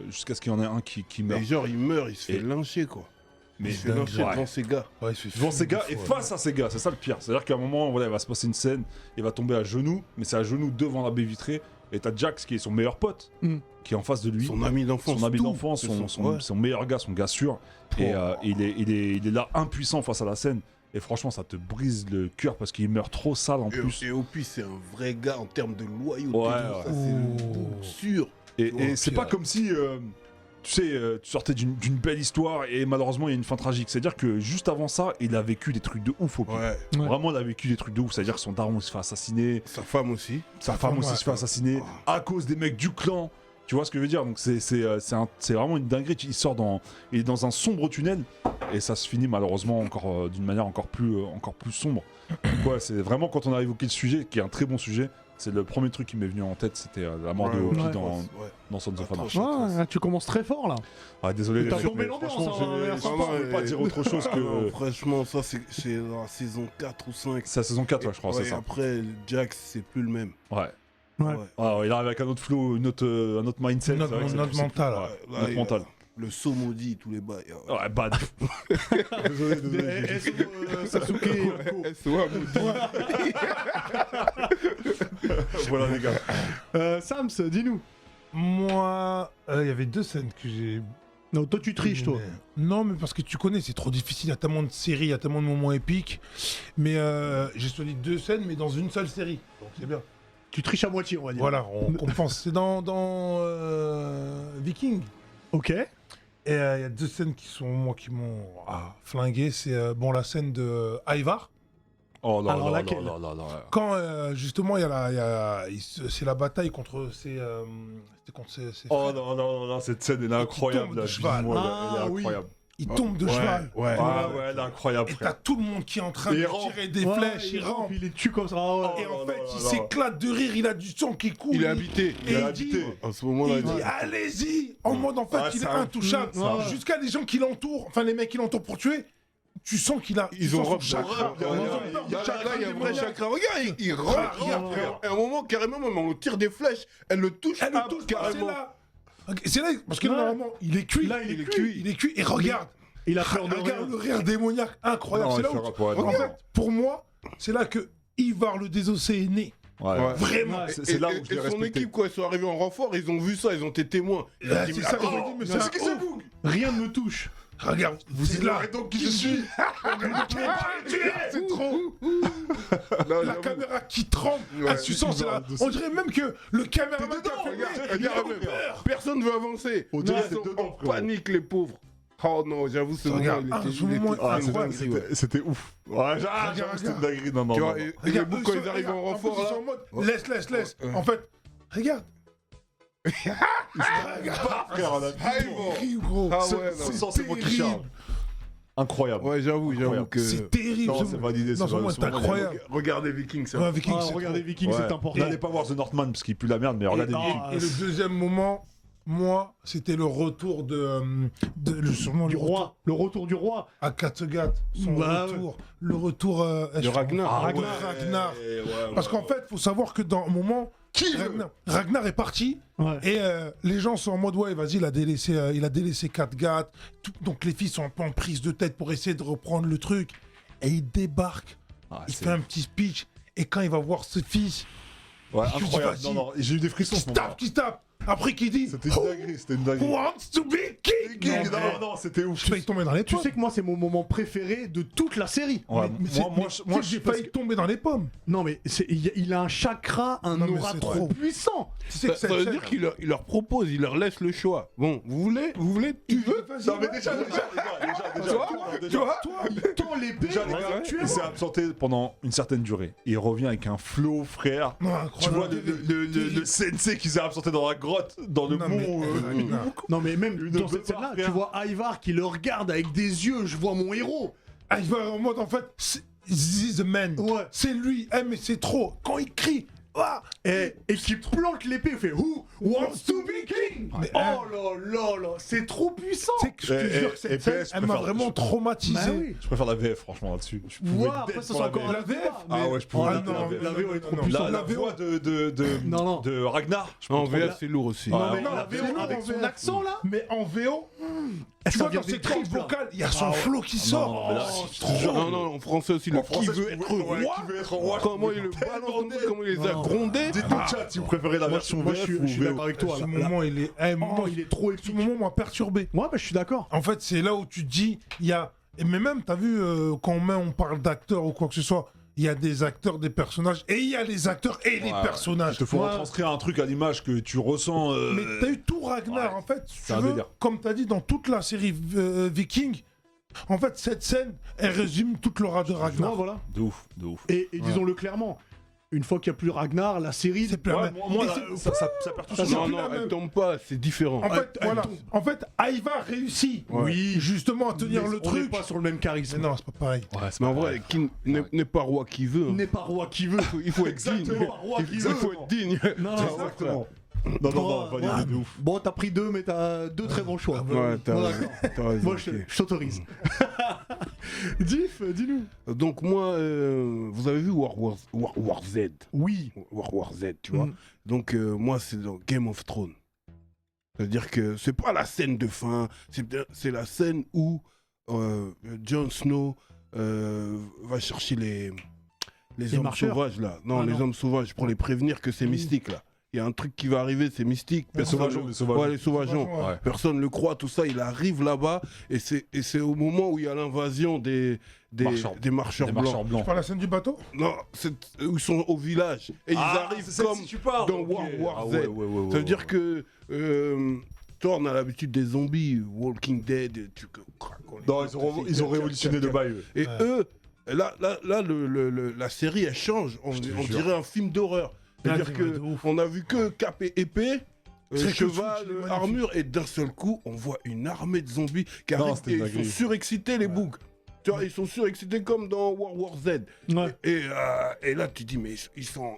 jusqu'à ce qu'il y en ait un qui meurt. Et genre, il meurt, il se fait Et- lyncher, quoi. Mais Il se fait lyncher ouais. devant ses gars. Ouais, il se fait devant ces fumer gars de et fou, face à ces gars, c'est ça le pire. C'est-à-dire qu'à un moment, voilà, il va se passer une scène, il va tomber à genoux, mais c'est à genoux devant la baie vitrée, et t'as Jax qui est son meilleur pote, Mm. qui est en face de lui. Son ami d'enfance. Son ami tout. d'enfance, Ouais. son meilleur gars, son gars sûr. Et il est là impuissant face à la scène. Et franchement, ça te brise le cœur parce qu'il meurt trop sale en plus. Et Opie, c'est un vrai gars en termes de loyauté. Ouais, tout ça, ouais. c'est le bout sûr. Et Ouais, c'est puis, pas comme si, tu sais, tu sortais d'une belle histoire et malheureusement, il y a une fin tragique. C'est-à-dire que juste avant ça, il a vécu des trucs de ouf, Opie. Ouais. Ouais. Vraiment, il a vécu des trucs de ouf. C'est-à-dire que son daron il se fait assassiner, Sa femme aussi. sa femme aussi ouais. se fait assassiner à cause des mecs du clan. Tu vois ce que je veux dire? Donc c'est vraiment une dinguerie. Il est dans un sombre tunnel et ça se finit malheureusement encore d'une manière encore plus sombre. Donc ouais, c'est vraiment quand on a évoqué le sujet, qui est un très bon sujet. C'est le premier truc qui m'est venu en tête, c'était la mort de Ouais, Opie ouais. dans Sons of Anarchy. Ouais, tu commences très fort là. Ah, désolé, T'as les mecs, tombé mais l'ambiance, franchement, hein, j'ai- merci. je peux pas dire autre chose Non, que. franchement, ça, c'est dans la saison 4 ou 5. C'est la saison 4, ouais, je crois, c'est Ouais, ça. Après, Jax, c'est plus le même. Ouais. Ouais. Ah, il arrive avec un autre flow, un autre mindset. Notre- c'est vrai que c'est- notre c'est- mental, ouais, ouais. Là, notre il- mental. Le saut maudit, tous les bails. Ouais, bad. désolé. Sasuke. Voilà, les gars. Sams, dis-nous. Moi, il y avait deux scènes que j'ai. Non, toi tu triches, toi. Non, mais parce que tu connais, c'est trop difficile. Il y a tellement de séries, il y a tellement de moments épiques. Mais j'ai choisi deux scènes, mais dans une seule série. Donc c'est bien. Tu triches à moitié, on va dire. Voilà, on compense. C'est dans Viking. Ok. Et il y a 2 scènes qui m'ont flingué. C'est la scène de Ivar. Oh là Alors, là laquelle là là là. Quand justement c'est la bataille contre ses Oh frères. non, cette scène elle est incroyable. tombe de là, cheval. dis-moi, Ah, elle est oui. incroyable. Il tombe de cheval. Ouais. Ah ouais, elle est incroyable, Et t'as frère. tout le monde qui est en train Et de il rampe. tirer des Ouais, flèches, il rampe. il les tue comme ça. Ah ouais. Et en Oh fait, là là il là. s'éclate de rire, il a du sang qui coule. Il est habité. Et Il est il habité. dit, À ce moment-là, il dit allez-y. En mode en fait, Ouais, il est c'est un intouchable. fou, ça. Jusqu'à les gens qui l'entourent, enfin les mecs qui l'entourent pour tuer, tu sens qu'il a. Ils ont son rep- chakra. Ouais, Ils ont ouais, peur du Là, chakra il y a un vrai démoniaque. chakra. Regarde, il rentre. Regarde, frère. Et à un moment, carrément, même on tire des flèches. Elle le touche. Elle le touche pas, c'est carrément. là. C'est là, parce que Ouais. normalement, il est cuit. Là, il est cuit. Il est cuit. Et regarde. Il a peur de Regarde rien. le rire démoniaque incroyable. Non, C'est il là où. fera pas, non, En non. fait, pour moi, c'est là que Ivar le désossé est né. Ouais. Ouais. Vraiment. Ouais. C'est là où je Et l'ai son respecté. équipe, quand ils sont arrivés en renfort, ils ont vu ça, ils ont été témoins. Ils ont Là, dit, c'est mais ça, attends, ils ont dit, mais mais c'est c'est un qui c'est ouf. vous Rien ne me touche. Regarde, c'est là. donc qui je suis. C'est trop. Non, La j'avoue. caméra qui tremble. Ouais. Ah, tu sens, c'est là. On dirait même que le caméraman qui a Regarde, filmé, il regarde, a même. peur. Personne ne veut avancer. Au Ils dirait sont c'est dedans, en frérot. panique, les pauvres. Oh non, j'avoue, ce moment, Regarde, il était, ce moment Ah, incroyable. c'était ouf. Ouais, j'avoue, c'était une dinguerie. Non, non, Tu non. vois, non. et les Regarde, bouts, eux, quand ils ils arrivent en regarde, renfort, plus, ils là. sont en mode, laisse. Ouais. En fait, regarde. Frère, on a Ah, ils vont. Terrible, gros. Ah C'est- ouais, c'est non. censé moi qui charge. Incroyable. Ouais, j'avoue Incroyable. que. C'est terrible. Non, c'est validé. Non, c'est c'est validé. incroyable. Regardez Vikings, ça. Ouais, Viking, Ah, c'est regardez trop. Vikings, Ouais. c'est important. N'allez pas voir The Northman parce qu'il pue la merde, mais regardez Et- Viking. Ah, Et le deuxième moment, moi, c'était le retour sûrement Du le roi, le retour du roi. à Kattegat, son Bah, retour, le retour De Ragnar. Ragnar. Parce qu'en fait, faut savoir que dans un moment, Ragnar est parti Ouais. et les gens sont en mode ouais, vas-y, il a délaissé Kattegat. Donc les filles sont un peu en prise de tête pour essayer de reprendre le truc. Et il débarque, Ah, il c'est- fait un petit speech et quand il va voir ses fils, Ouais, je dis, incroyable. vas-y. Non, j'ai eu des frissons. qui ce moment-là. se tape. Après qu'il dit C'était une dinguerie, c'était une dinguerie. Who wants to be king? Non, mais- non, c'était ouf. Je failli tomber dans les Tu pommes. sais que moi, c'est mon moment préféré de toute la série. Ouais, moi, j'ai failli tomber dans les pommes. Non, mais il a un chakra, un Non, mais aura c'est trop trop. puissant. Tu sais Ça, que cette ça veut scène- dire qu'il leur propose, il leur laisse le choix. Bon, vous voulez, tu veux Vas-y, Non, mais vas-y. déjà, Tu vois Il tend l'épée, Déjà, il les va gars, tuer il s'est absenté pendant une certaine durée. Il revient avec un flow, frère. Non, Tu vois incroyable. le sensei qui s'est absenté dans la grotte, dans le Non, mais- mont. Ragnar. Non, mais même Une dans cette beuh scène-là, frère. tu vois Ivar qui le regarde avec des yeux, je vois mon héros. Ah, il va en mode en fait, this is the man. Ouais. C'est lui. Eh, mais c'est trop. Quand il crie, ah, Et qui plante l'épée, il fait Who wants to be king? Mais, Oh là là là, c'est trop puissant. tu sais que je te jure que et cette scène, PS, je elle m'a préfère- vraiment traumatisé. Bah oui. Je préfère la VF, franchement, là-dessus. Je pouvais Ouais, dead après ça pour c'est la encore VF. La VF, Ah ouais, je pouvais Ah dead pour non, la VF. la VO est trop non, puissante. La La VO. voix Non, non. de Ragnar, je peux En trop VF, c'est lourd aussi. Ouais, Non, mais ouais, la ouais. VO C'est avec lourd, son en VF. accent là, Mais en VO, tu ça vois vient dans des ses cordes tripes, là. vocales, il y a son Ah ouais. flow qui sort. mais là, Oh, je c'est te jure. trop. Non, non, en français aussi, le En français, qui veut je être pouvais- ouais, roi. qui veut être roi, je Comment pouvais il le tellement balance, dead. comment il les a Non. grondés. Dites-nous le chat si vous préférez la version moi, VF je ou suis VO. d'accord avec toi. Ce là. moment, il est. Oh, il est trop Ce épique. moment m'a perturbé. Ouais, bah je suis d'accord. En fait, c'est là où tu te dis, il y a. Mais même, t'as vu, quand on parle d'acteurs ou quoi que ce soit, il y a des acteurs, des personnages, et il y a les acteurs et les Ouais, personnages. Il te faut Ouais. retranscrire un truc à l'image que tu ressens. Mais t'as eu tout Ragnar, ouais, en fait, si c'est tu un veux, délire. comme t'as dit dans toute la série Viking, en fait, cette scène, elle résume toute l'aura de Ouais, Ragnar. voilà. De ouf, de ouf. Et disons-le clairement, une fois qu'il n'y a plus Ragnar, la série. C'est plus la Ouais, même. moi, Et là, c'est- ça perd tout Ça, son c'est Non, plus non, la même. elle tombe pas, c'est différent. En fait, elle voilà. tombe. En fait, Ivar réussit, Oui. justement, à tenir Mais le on truc. n'est pas sur le même Mais charisme. non, c'est pas pareil. Ouais, c'est Mais en pas vrai, qui n'est pas roi qui veut. On hein. n'est pas roi qui veut. Il faut être digne. Exactement, roi qui Il veut. faut être digne. Non, Exactement. Non, non, non, validé Ouais. de ouf. Bon, t'as pris deux, mais t'as deux très bons choix. Ouais, t'as Bon, raison. d'accord. T'as raison, Moi, ok. je t'autorise. Diff, dis-nous. Donc moi, vous avez vu War Z. Oui. War Z, tu vois. Mm. Donc moi, c'est dans Game of Thrones. C'est-à-dire que c'est pas la scène de fin, c'est la scène où Jon Snow va chercher les hommes marcheurs. sauvages là. Non, Ah, les non. hommes sauvages pour les prévenir que c'est Oui. mystique là. il y a un truc qui va arriver, c'est mystique. Les sauvageons, les sauvageons. Ouais, les sauvageons. Ouais. Personne ne le croit, tout ça. Il arrive là-bas et c'est au moment où il y a l'invasion des marcheurs Des blancs. marcheurs Tu blancs. parles la scène du bateau? Non, où ils sont au village et ils arrivent comme dans World War Z. Ça veut dire que toi, on a l'habitude des zombies, Walking Dead, des trucs. Non, ils ont révolutionné le bail. eux. Et eux, là, la série, elle change. On te jure. dirait un film d'horreur. C'est-à-dire Ouais, que de ouf. on a vu que cap et épée, C'est que cheval, le truc, il est magnifique. armure, et d'un seul coup, on voit une armée de zombies qui Non, arrivent c'était et ils dingue. sont surexcités, les bougs. Tu vois, ils sont surexcités comme dans World War Z. Ouais. Et là, tu dis, mais ils sont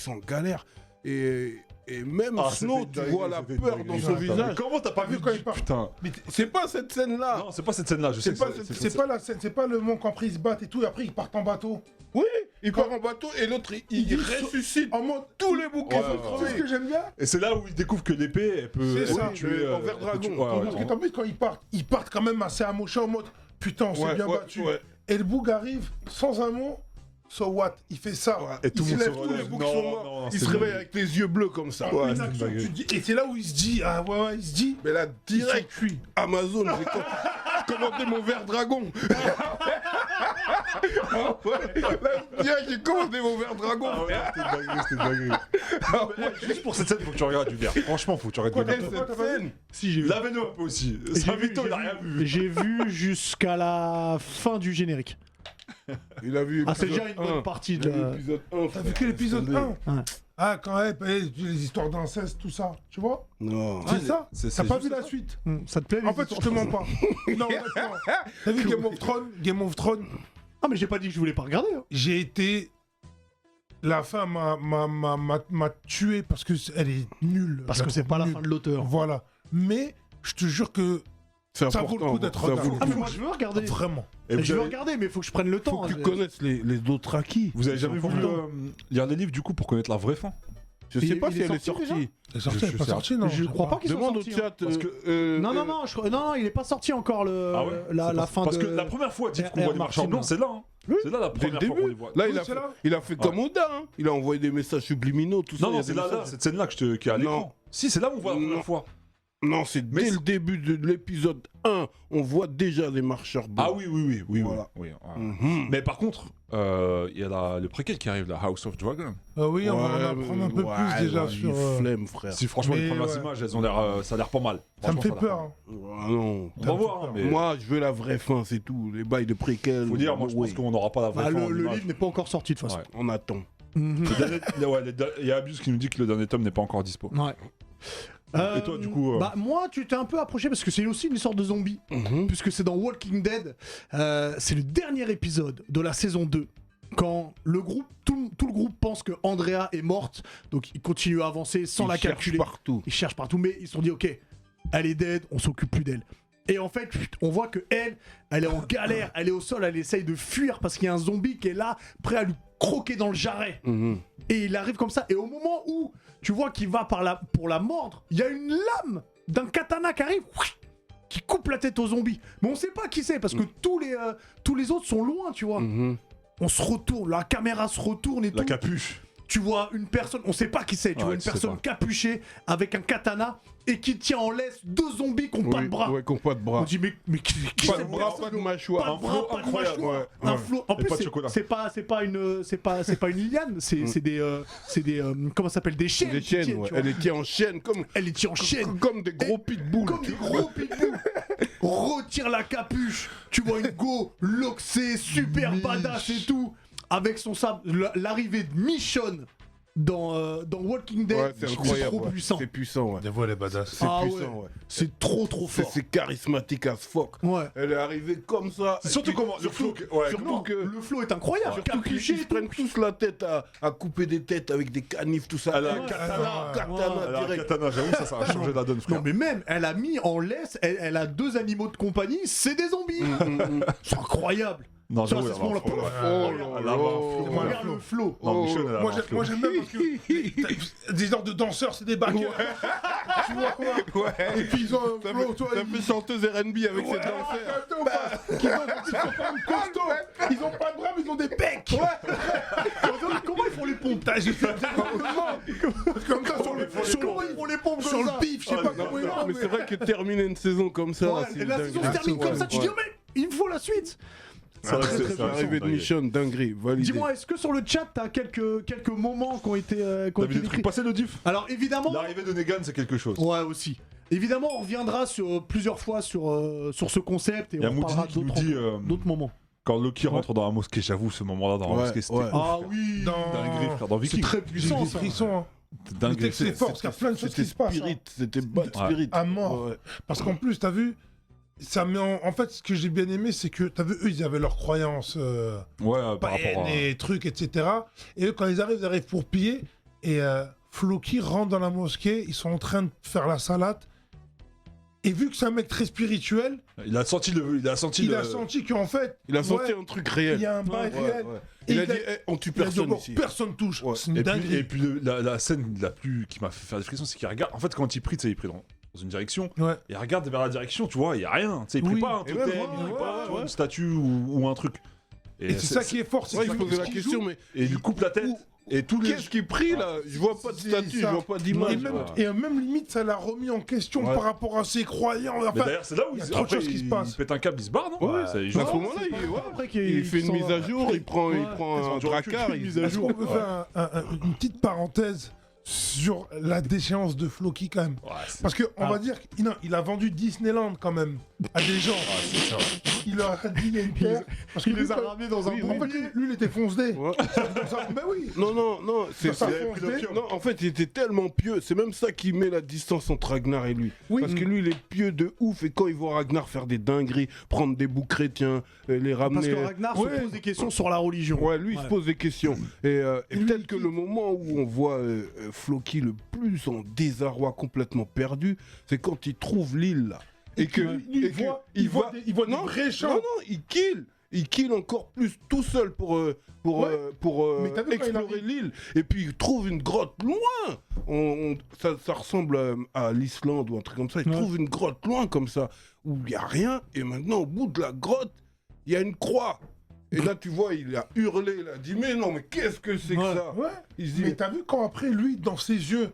en galère. Et même Snow, tu vois la peur dans son visage. Comment t'as pas vu quand il part. Putain. Mais C'est pas cette scène-là. Non, c'est pas cette scène-là, je sais. c'est pas la scène, c'est pas le moment qu'après ils se battent et tout, et après ils partent en bateau. Oui, il part en bateau et l'autre, il dit- ressuscite. En mode. Tous les bouquins Ouais, sont ouais, Tu sais crevés. ce que j'aime bien? Et c'est là où il découvre que l'épée, elle peut C'est ça, tuer envers elle peut dragon. tuer- ouais, Parce ouais, que t'as vu quand ils partent quand même assez amochés en mode putain, on s'est Ouais, bien ouais, battu. ouais. Et le boug arrive sans un mot. So what? Il fait ça. Et tout Il le se monde lève, se tous les relève. boucs Non, sont non, morts. non, Il c'est se réveille nul. avec les yeux bleus comme ça. Ouais, Une c'est action, une tu dis- et c'est là où il se dit, ah ouais, il se dit, Mais là, direct, cuit. Amazon, j'ai commandé mon verre dragon. Ah ouais, là, direct, j'ai commandé mon verre dragon. Ah ouais, c'était une dinguerie. Non, mais là, juste pour cette scène, faut que tu regardes du verre. Franchement, faut que tu regardes du Et verre. cette scène, Si, j'ai vu. Lavez-nous un peu aussi. Et C'est un Vito, il a rien vu. J'ai vu jusqu'à la fin du générique. il a vu Ah, c'est épisode déjà une bonne 1. partie Il a de vu la... épisode 1. T'as vu que l'épisode 1? Ouais. Ah, quand même, les histoires d'inceste, tout ça, tu vois? Non. C'est ça? c'est T'as pas juste vu la ça. suite? Ça te plaît les En fait, je te mens pas. Non, honnêtement. T'as vu Game of Thrones? Game of Thrones, Ah, mais j'ai pas dit que je voulais pas regarder. Hein. j'ai été. La fin m'a tué parce que elle est nulle. Parce Je que c'est trouve pas la nulle. fin de l'auteur. Voilà. Mais je te jure que C'est ça vaut le coup d'être ça vaut le regardé. Ah, mais coup. moi je veux regarder. vraiment. Et vous Je veux avez- regarder, mais faut que je prenne le temps. Faut que tu hein. connaisses les autres acquis. Vous avez jamais C'est voulu important. lire les livres du coup pour connaître la vraie fin? Je sais Il- pas il si est elle est sorti déjà sortie. Elle est sortie, Je elle est pas sais. sortie, non? Je crois pas qu'il soit Demande au sorti. chat. Parce Non, non, non, non, il est pas sorti encore le... Ah ouais la fin Parce de... que la première fois, Diff, qu'on R. voit les marchands Martin. blancs, c'est là. Hein. Oui. C'est là la Dès le première fois qu'on début. les voit. Là, Oui, c'est là. il a fait comme Oda. Hein. Il a envoyé des messages subliminaux, tout ça. Non, il y a non, des c'est là, messages. cette scène-là qui est à Non. l'écran. Si, c'est là où on voit la Non. première fois. Non, c'est Mais dès c'est- le début de l'épisode 1, on voit déjà les marcheurs blancs. Ah oui. Voilà. oui. Mhm. Mais par contre, il y a le préquel qui arrive, la House of Dragon. Oui, on va en apprendre un peu ouais, plus déjà ouais, sur. flemme, frère. Si franchement, les Mais premières ouais. images, elles ont l'air, ça a l'air pas mal. Ça me Franchement, fait a l'air peur. pas hein. Ah non. mal. On va voir, hein, mais Moi, je veux la vraie fin, c'est tout. Les bails de préquel. faut dire, moi je pense ouais, qu'on n'aura pas la vraie Ah, fin. en le image. livre n'est pas encore sorti de toute façon. Ouais. on attend. Mhm. Il y a Abus qui nous dit que le dernier tome n'est pas encore dispo. Ouais. Et toi, du coup, Bah, moi, tu t'es un peu approché parce que c'est aussi une sorte de zombie. Puisque c'est dans Walking Dead. C'est le dernier épisode de la saison 2. Quand le groupe, tout le groupe pense que Andrea est morte. Donc ils continuent à avancer sans Ils la cherchent calculer. partout. Ils cherchent partout, mais ils se sont dit, ok, elle est dead, on s'occupe plus d'elle. Et en fait, on voit que elle est en galère, elle est au sol, elle essaye de fuir parce qu'il y a un zombie qui est là, prêt à lui croquer dans le jarret. Mhm. Et il arrive comme ça. Et au moment où tu vois qu'il va pour la mordre, il y a une lame d'un katana qui arrive, qui coupe la tête au zombie. Mais on sait pas qui c'est parce que tous les autres sont loin, tu vois. Mhm. On se retourne, la caméra se retourne et La tout. capuche. Tu vois une personne, on sait pas qui c'est, tu Ouais, vois une tu sais personne pas. capuchée avec un katana et qui tient en laisse deux zombies qui ont pas de bras. Ouais, qu'on pas de On bras. dit mais qui Pas c'est de bras, personne pas de Pas mâchoire. de bras, pas de incroyable, mâchoire. ouais, Un ouais. flot. En Et plus, pas de chocolat. c'est pas une liane, c'est des comment ça s'appelle, des chaînes. Des qui chaînes, tiennent, ouais. tu vois. Elle est en chaîne comme, Elle est tirée en chaîne. comme des gros pitbulls. Comme des gros pitbulls. Retire la capuche. Tu vois une go loxée, super badass et tout. Avec son sabre. L'arrivée de Michonne dans Walking Dead. Ouais, c'est incroyable. trop ouais. puissant. C'est puissant, ouais. Des voix, les badass. C'est Ah puissant, ouais. ouais. C'est trop C'est fort. c'est charismatique as fuck. Ouais. Elle est arrivée comme ça. C'est surtout Et puis, comment le flow. Ouais, surtout Non, que- le flow est incroyable. Surtout qu'ils Capuché se et tout. prennent tous la tête à couper des têtes avec des canifs, tout ça. Elle a un Ouais, katana. ouais. Katana Elle a un direct. katana, j'avoue, ça a changé la donne, frère. Non mais même, elle a mis en laisse, elle a deux animaux de compagnie, c'est des zombies. C'est incroyable. Non, Ça, j'avoue, c'est ce moment-là. Oh là Elle là. avait un flow. C'est moi, le Regarde flow. le flow. Non, Michonne, elle avait Moi un flow. j'aime bien parce que des genres de danseurs, c'est des backers. Tu vois quoi Ouais. Et puis ils ont un Ça flow, toi. fait chanteuse R&B avec cette danseur. Qui sont quand même costauds. Ils ont pas de bras, mais ils ont des pecs. Comment ils font les pompes Putain, j'ai fait comme ça sur le Comment ils font les pompes sur comme le ça pif, je sais pas comment ils Non, font. mais c'est vrai que terminer une saison comme ça, Ouais, c'est et la dingue. saison se termine comme ça, tu dis, oh, mais il me faut la suite. C'est vrai que Très, c'est très arrivé de Michonne, dinguerie, validé. Dis-moi, est-ce que sur le chat, t'as quelques moments qui ont été, T'as vu des trucs passés de diff? Alors évidemment, L'arrivée de Negan, c'est quelque chose. ouais aussi. Évidemment, on reviendra plusieurs fois sur ce concept et Il y a on parlera Moudini qui nous dit d'autres moments. quand Loki rentre dans la mosquée, j'avoue, ce moment-là dans la Ouais, mosquée, c'était ouais. ouf, Ah frère. oui. Dinguerie, frère, dans C'est Viking. très J'ai puissant des ça. frissons. Hein. Dinguerie. C'est fort, parce qu'il y a plein de choses C'était qui se passent. Spirit, Hein. c'était Bad Ouais. Spirit. À mort. Ouais. Parce qu'en plus, t'as vu, ça met en fait, ce que j'ai bien aimé, c'est que, t'as vu, eux, ils avaient leurs croyances Ouais, par païennes rapport à. et trucs, etc. Et eux, quand ils arrivent pour piller. Et Floki rentre dans la mosquée, ils sont en train de faire la salade. Et vu que c'est un mec très spirituel, Il a senti il a senti qu'en fait, Il a senti ouais, un truc réel. il y a un bail Ouais, réel. ouais. Et Il a il dit, a- on tue Il a dit, personne bon, ici. personne touche. Ouais. C'est une Et dinguerie. puis la scène la plus qui m'a fait faire des frissons, c'est qu'il regarde. En fait, quand il prie, tu sais, il prie dans une direction. Ouais. Et il regarde vers la direction, tu vois, il y a rien. Tu sais, il prie Oui. pas un Et totem, même, il prie ouais, pas tu vois, ouais. une statue ou un truc. Et c'est ça qui est fort. c'est Ouais, que il se posait la ce qu'il question, joue, mais Et il lui coupe la tête. Où- Et tous les. qu'est-ce qu'il prie là? Je vois pas de C'est statue, je ça. vois pas Et d'image. même, et même limite, ça l'a remis en question Ouais. par rapport à ses croyants. Mais Enfin, d'ailleurs, c'est là où il y a il, trop de après, choses qui se il passent. pète un câble, il se barre, non Ouais, il joue à ce pas. moment-là, Après il fait une mise à jour, il prend Ouais. un Sur le dracard. une il- mise à est-ce jour. qu'on peut faire une petite parenthèse sur la déchéance de Floki quand même? Ouais, c'est Parce qu'on va dire qu'il a vendu Disneyland quand même à des gens. c'est ça. Il leur a dit il y a une terre. Parce Il lui, les a quand- ramenés dans un en bon fait, lui, il était foncé. Ouais. Ben oui. Non, c'est Ça avait pris foncé. l'opium. non, en fait, il était tellement pieux. C'est même ça qui met la distance entre Ragnar et lui. Oui. Parce que lui, il est pieux de ouf. Et quand il voit Ragnar faire des dingueries, prendre des bouts chrétiens, les Parce ramener. que Ragnar Ouais. se pose des questions sur la religion. Ouais, lui, il se pose des questions. Et lui, peut-être il que quitte. le moment où on voit Floki le plus en désarroi, complètement perdu, c'est quand il trouve l'île là. Et que Lui, et que il voit des non, vrais champs. non, il kill encore plus tout seul pour Mais t'as vu quand il explorer arrive- l'île. Et puis il trouve une grotte loin. Ça ressemble à l'Islande ou un truc comme ça. Il Ouais. trouve une grotte loin comme ça où il y a rien. Et maintenant au bout de la grotte, il y a une croix. Et là tu vois, il a hurlé, il a dit mais non, mais qu'est-ce que c'est que Ouais. ça? Ouais. Il se dit, Mais t'as vu quand après, lui, dans ses yeux,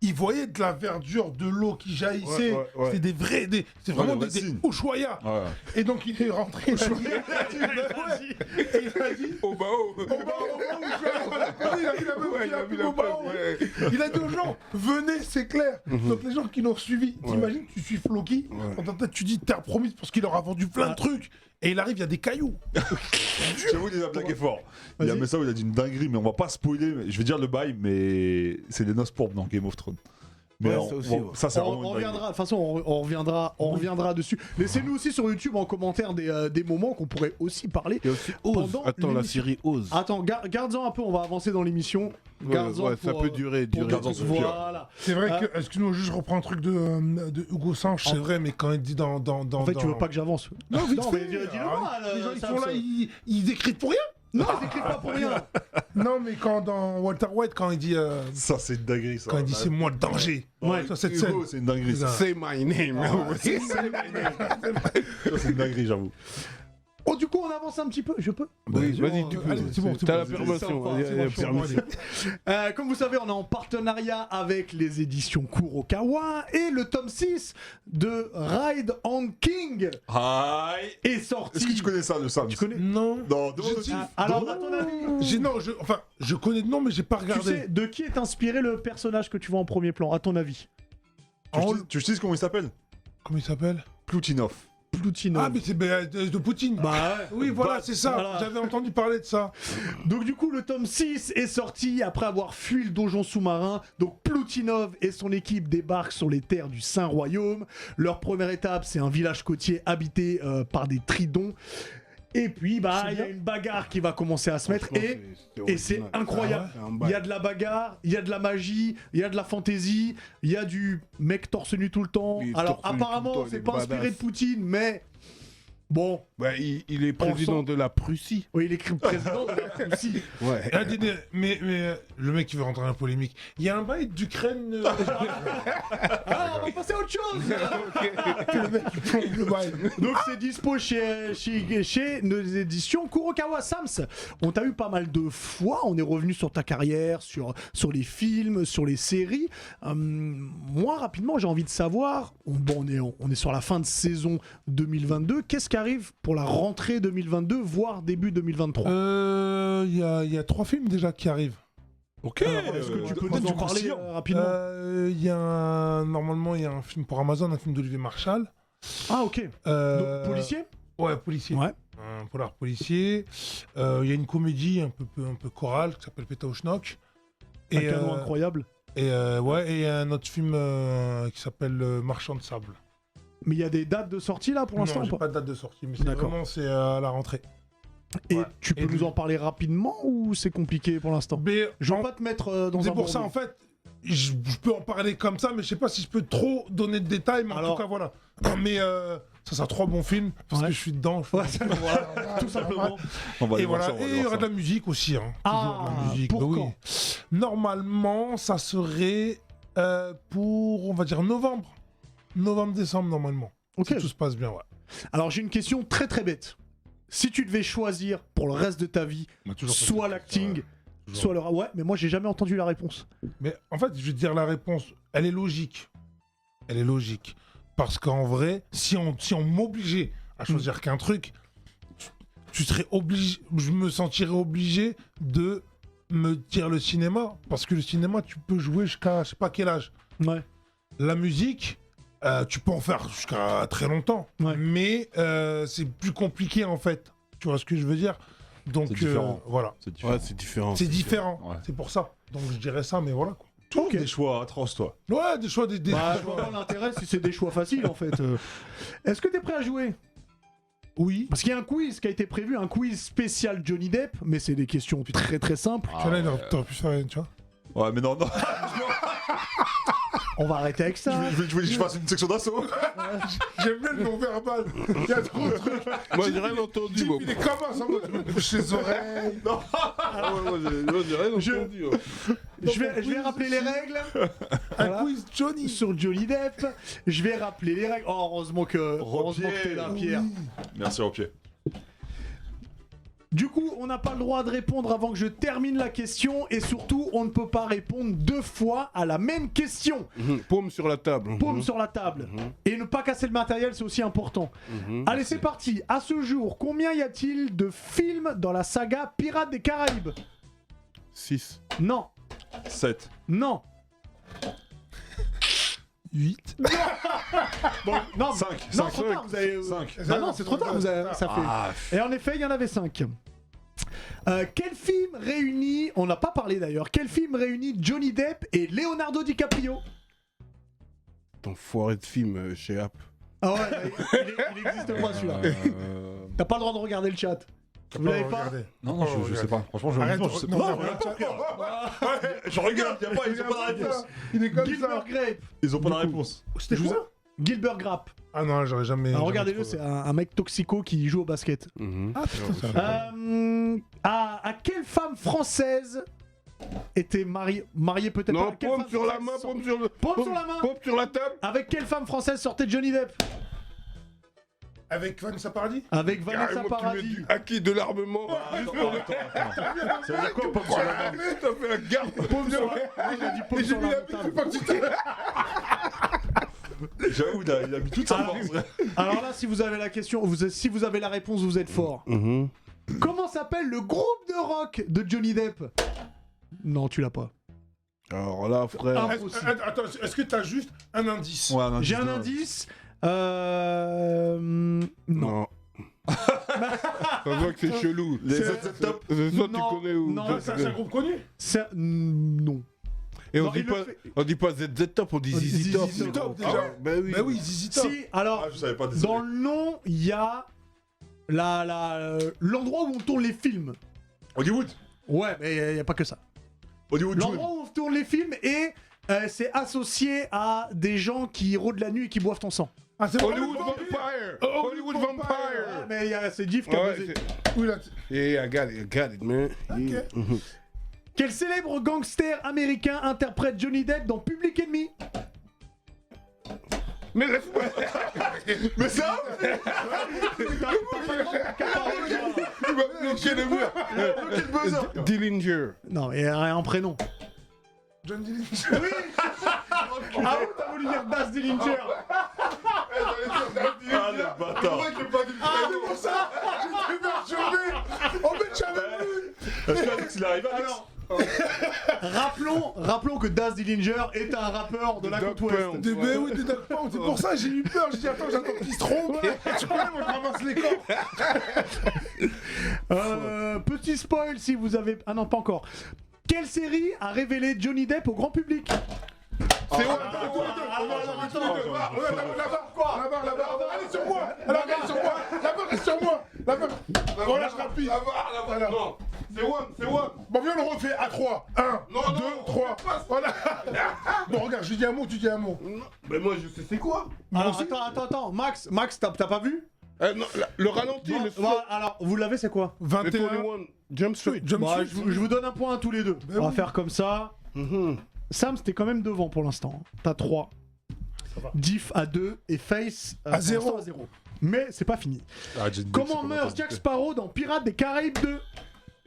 il voyait de la verdure, de l'eau qui jaillissait. Ouais. C'est des vrais, c'est vraiment des des signes. Ushuaïa. Ouais. Et donc il est rentré. Et il a dit. oh bah oh. Oh bah, Ushuaïa, voilà. Il a vu la meuf Ouais, qui il a a vu pris la au bas, preuve, ouais. ouais. Il a dit aux gens, venez, c'est clair. Donc les gens qui l'ont suivi, Ouais. t'imagines, tu suis Floki, Ouais. dans ta tête, tu dis terre promise parce qu'il leur a vendu plein de trucs. Et il arrive, il y a des cailloux. J'avoue, il a blagué fort. Il a Vas-y. mis ça où il a dit une dinguerie, mais on va pas spoiler. Je vais dire le bail, mais c'est les noces pourpres dans Game of Thrones. Mais Ouais, ça aussi, ouais. ça, c'est On vraiment une dinguerie. reviendra, de toute façon, on reviendra dessus. Laissez-nous aussi sur YouTube en commentaire des moments qu'on pourrait aussi parler. Il y a aussi Oz. Pendant Attends, la l'émission. série Oz. Attends, garde-en un peu, on va avancer dans l'émission. Garde-en Ouais, ça pour, peut durer. garde-en sous le pied, ouais. Voilà. C'est vrai Ah. que, excuse-moi, juste je reprends un truc de Hugo Sanche, c'est vrai, mais quand il dit dans. En fait, tu veux pas que j'avance? Non, vite mais fait. dis-le-moi. Les gens, ils sont là, ils écrivent pour rien. Non, ils écrivent pas pour rien. Non, mais quand dans Walter White, quand il dit, Ça, c'est une dinguerie, ça. c'est moi le danger. Ouais. Ça, cette scène. Hugo, c'est une dinguerie, ça. Say my name. Ça, c'est une dinguerie, j'avoue. Oh, du coup, on avance un petit peu, je peux? Oui, vas-y, tu peux. Allez, c'est bon, T'as la c'est bon, permission. c'est bon, vas-y, c'est vas-y, bon, permission. Comme vous savez, on est en partenariat avec les éditions Kurokawa et le tome 6 de Ride on King Hi. est sorti. Est-ce que tu connais ça, le Sam? Tu connais? Non. Non, demande Je au dis- Tiff. Alors, à ton avis, Non, je connais de nom, mais j'ai pas tu regardé. sais de qui est inspiré le personnage que tu vois en premier plan, à ton avis? Tu sais comment il s'appelle? Comment il s'appelle? Plutinov. Plutinov. Ah, mais c'est de Poutine. Bah ouais. Oui, voilà, Bah, c'est ça. voilà. J'avais entendu parler de ça. Donc du coup, le tome 6 est sorti après avoir fui le donjon sous-marin. Donc Plutinov et son équipe débarquent sur les terres du Saint-Royaume. Leur première étape, c'est un village côtier habité par des tridons. Et puis, bah, il y a une bagarre qui va commencer à se mettre. Et c'est incroyable. Il y a de la bagarre, il y a de la magie, il y a de la fantaisie, il y a du mec torse nu tout le temps. Oui, Alors torse nu tout le apparemment, temps, il c'est est pas inspiré badass. de Poutine, mais Bon, Bah, il est président sent- de la Prussie. oui, il est président de la Russie. Ouais. Ah, mais le mec qui veut rentrer dans la polémique, il y a un bail d'Ukraine. Ah, on va passer à autre chose. Le mec qui plombe le bail. Donc c'est dispo chez nos éditions Kurokawa. Sams, on t'a eu pas mal de fois, on est revenu sur ta carrière, sur les films, sur les séries. Moi, rapidement, j'ai envie de savoir, on est sur la fin de saison 2022, qu'est-ce qui arrive pour la rentrée 2022, voire début 2023 Il y a 3 films déjà qui arrivent. Ok. Est-ce que tu peux nous en parler rapidement Normalement, il y a un film pour Amazon, un film d'Olivier Marchal. Ah ok, donc policier. Ouais, policier. Ouais. Un polar policier. Il y a une comédie un peu chorale qui s'appelle Péta au Schnock. Un canon incroyable. Et il y a un autre film qui s'appelle Marchand de sable. Mais il y a des dates de sortie là pour l'instant Non, ou j'ai pas pas de date de sortie, mais D'accord. c'est à la rentrée. Et Ouais. tu peux Et nous lui- en parler rapidement ou c'est compliqué pour l'instant? Mais Je veux pas te mettre dans un c'est pour ça, bourbier. en fait, je peux en parler comme ça, mais je sais pas si je peux trop donner de détails, mais en Alors- tout cas, voilà. Mais ça sera 3 bons films, parce Ouais. que je suis dedans. Ouais, voilà, tout simplement. On va aller Et voir voilà, ça, on va et aller il y voir aura de ça. la musique aussi. Hein. Ah, Toujours de la musique. pour bah quand Normalement, ça serait pour, on va dire, novembre. Novembre-décembre, normalement. Ok. Si tout se passe bien, ouais. Alors j'ai une question très très bête. Si tu devais choisir pour le reste de ta vie, On m'a toujours fait soit ça. l'acting, Ouais, toujours. soit le ouais, mais moi j'ai jamais entendu la réponse. Mais en fait, je vais te dire la réponse. Elle est logique. Elle est logique. Parce qu'en vrai, si on m'obligeait à choisir qu'un truc, tu serais obligé, je me sentirais obligé de me dire le cinéma. Parce que le cinéma, tu peux jouer jusqu'à je sais pas quel âge. Ouais. La musique, tu peux en faire jusqu'à très longtemps. Ouais. Mais c'est plus compliqué en fait. Tu vois ce que je veux dire? Donc C'est différent. voilà. C'est différent. Ouais, c'est différent. C'est différent. Ouais. C'est pour ça. Donc je dirais ça, mais voilà quoi. Ok. Des choix atroces, toi. Ouais, des choix, des Bah, je choix. vois pas l'intérêt si c'est des choix faciles en fait. Est-ce que t'es prêt à jouer? Oui. Parce qu'il y a un quiz qui a été prévu, un quiz spécial Johnny Depp, mais c'est des questions très très simples. Tu vois, là, t'aurais pu faire, tu vois. Ouais, mais non, non. On va arrêter avec ça. Je voulais que je fasse une section d'assaut. J'aime bien le non-verbal. Il y a trop de trucs. Moi, j'ai rien entendu. Jim, moi. il est comme ça, moi, je me couche les oreilles. Ah ouais, moi, j'ai rien entendu. ouais. Je vais rappeler les règles. Un Voilà. quiz Johnny. Sur Johnny Depp, je vais rappeler les règles. Oh, heureusement que t'es là, Pierre. Merci, au pied. Du coup, on n'a pas le droit de répondre avant que je termine la question et surtout, on ne peut pas répondre 2 fois à la même question. Paume sur la table. Paume sur la table. Et ne pas casser le matériel, c'est aussi important. Allez, c'est parti. À ce jour, combien y a-t-il de films dans la saga Pirates des Caraïbes? 6. Non, 7. non. 8. Bon, non, Cinq, non, cinq, trop tard, vous avez... 5. Bah non, c'est trop tard, ça fait. Ah, Et en effet, il y en avait 5. Quel film réunit, on n'a pas parlé d'ailleurs, quel film réunit Johnny Depp et Leonardo DiCaprio? Ton foiré de film chez App. Ah ouais, il existe pas celui-là. T'as pas le droit de regarder le chat. Vous l'avez pas? Non, non, je sais pas. Franchement, Arrête, je sais non, pas. non, regarde, Je regarde, y a pas, ils ont pas la réponse. Il est comme Gilbert ça. Grape. Ils ont pas la réponse. C'était Je vous quoi Gilbert Grape. Ah non, j'aurais jamais. Alors jamais regardez-le, trouvé. c'est un mec toxico qui joue au basket. Ah putain, ça. À quelle femme française était mariée peut-être pas? Non, À quelle paume femme sur la française main, sort- paume sur le. Paume sur la main. Paume sur la table. Avec quelle femme française sortait Johnny Depp? Avec Vanessa Paradis. Avec Vanessa Carrément, tu mets Paradis. du acquis de l'armement. Attends. Ça veut dire quoi, pas sur la main? T'as fait la garde. Paume sur la main. J'ai dit paume Et j'ai sur mis la la table. bite, pas que tu t'es. J'avoue, il a mis toute sa Alors, force. alors là, si vous avez la question, si vous avez la réponse, vous êtes fort. Comment s'appelle le groupe de rock de Johnny Depp? Non, tu l'as pas. Alors là, frère. Attends, est-ce que t'as juste un indice? J'ai un indice. Non. Non. Ça voit que c'est chelou. Les ZZ Top. C'est ça, tu Non, connais où? non, C'est un groupe connu. Non. Et on Non, dit il le pas, fait. on dit pas ZZ Top, on dit On dit ZZ Top. ZZ Top, Ah, déjà. Bah oui. Bah oui, Zizi Top. Si, alors, Ah, je savais pas, dans désolé. le nom, il y a l'endroit où on tourne les films. Hollywood. Ouais, mais il n'y a pas que ça. Hollywood Joue. L'endroit où on tourne les films et c'est associé à des gens qui rôdent la nuit et qui boivent ton sang. Ah, c'est Hollywood Vampire. Hollywood Ah, Vampire. mais c'est Diff qui a Ouais, buzzé. Oui, là. Yeah, I got it, man. Yeah. Mhm. Quel célèbre gangster américain interprète Johnny Depp dans Public Enemy? Mais laisse-moi. Mais ça Il m'a bloqué le mur. Bloqué le buzzer. Dillinger. Non, mais un prénom. John Dillinger. Oui. Ah oui, t'as voulu dire Das Dillinger. Ah, le bâtard. Ah, c'est pour ça. J'étais perturbé. En fait, j'avais vu. Est-ce qu'Alex, il arrive Alex? Alors, rappelons que Das Dillinger est un rappeur de la côte ouest. Mais oui, t'es d'accord. C'est pour ça que j'ai eu peur. J'ai dit, attends, j'attends qu'il se trompe. Tu connais, moi, je ramasse les corps. Petit spoil si vous avez... Ah non, pas encore. Quelle série a révélé Johnny Depp au grand public? C'est où Là-bas. Elle est sur moi. Elle est sur moi. La barre est sur moi. La barre. Voilà, je rapide. Non, c'est one. Bon, viens, on le refait à 3. 1, 2, 3. Voilà. Bon, regarde, je dis un mot, tu dis un mot. Mais moi, je sais c'est quoi. Alors, attends. Max, t'as pas vu? Non, le ralenti, Bon, le bah, alors, vous l'avez, c'est quoi? 21. 21 Jump Street. Bah, je vous donne un point à tous les deux. Ben On va oui. faire comme ça. Mhm. Sam, c'était quand même devant pour l'instant. T'as 3. Diff à 2 et Face À pour zéro. l'instant à 0. Mais c'est pas fini. Ah, Johnny Depp, Comment c'est pas meurt mal. Jack Sparrow dans Pirates des Caraïbes 2?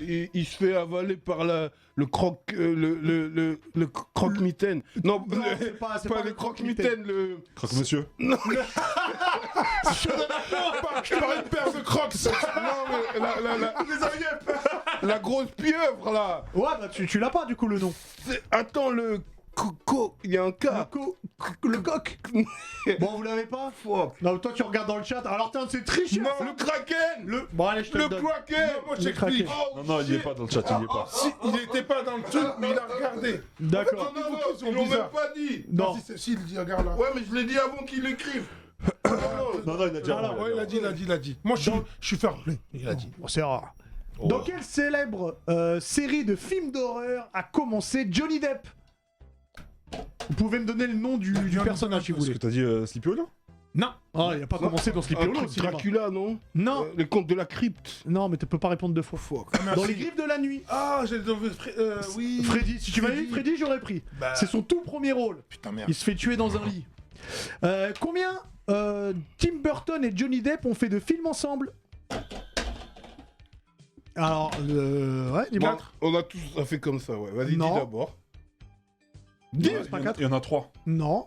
Et il se fait avaler par le croque-mitaine. Non, c'est pas le croque-mitaine, le... Croque-monsieur. Je parle une paire de crocs. Non, mais la grosse pieuvre, là. Ouais, bah tu l'as pas du coup le nom. Attends, le coco, il y a un Le, cas. le coq. Bon, vous l'avez pas? Fuck. Non, toi tu regardes dans le chat. Alors t'es un de ces tricheurs. Non, le kraken. Bon, allez, je te le Le donne. kraken. Moi, je Le t'explique. craqué. Non, il y est pas dans le chat, il y est pas. Si, il était pas dans le truc, mais il a regardé. D'accord. Non, Ils sont ils l'ont même bizarres. pas dit. Non. Si, il dit, regarde là. Ouais, mais je l'ai dit avant qu'il l'écrive. Non, il a déjà. Alors, Ouais, il a dit. Moi, je suis fair play. Il a dit. Bon, c'est rare. Oh. Dans quelle célèbre série de films d'horreur a commencé Johnny Depp? Vous pouvez me donner le nom du personnage si vous Est-ce voulez. que t'as dit Sleepy Hollow? Non. Ah, il a pas commencé dans Sleepy Un Hollow au truc cinéma. Dracula, non Non. Les contes de la crypte. Non, mais tu peux pas répondre deux fois. Dans les griffes de la nuit. Ah, j'ai oui. Freddy, si tu m'avais dit Freddy, j'aurais pris. Bah. C'est son tout premier rôle. Putain, merde. Il se fait tuer dans un lit. Combien Tim Burton et Johnny Depp ont fait de films ensemble? Alors, ouais, dis-moi. On a tous fait comme ça, ouais. Vas-y, dis Non. d'abord. Dis, c'est pas 4. Il y en a 3. Non,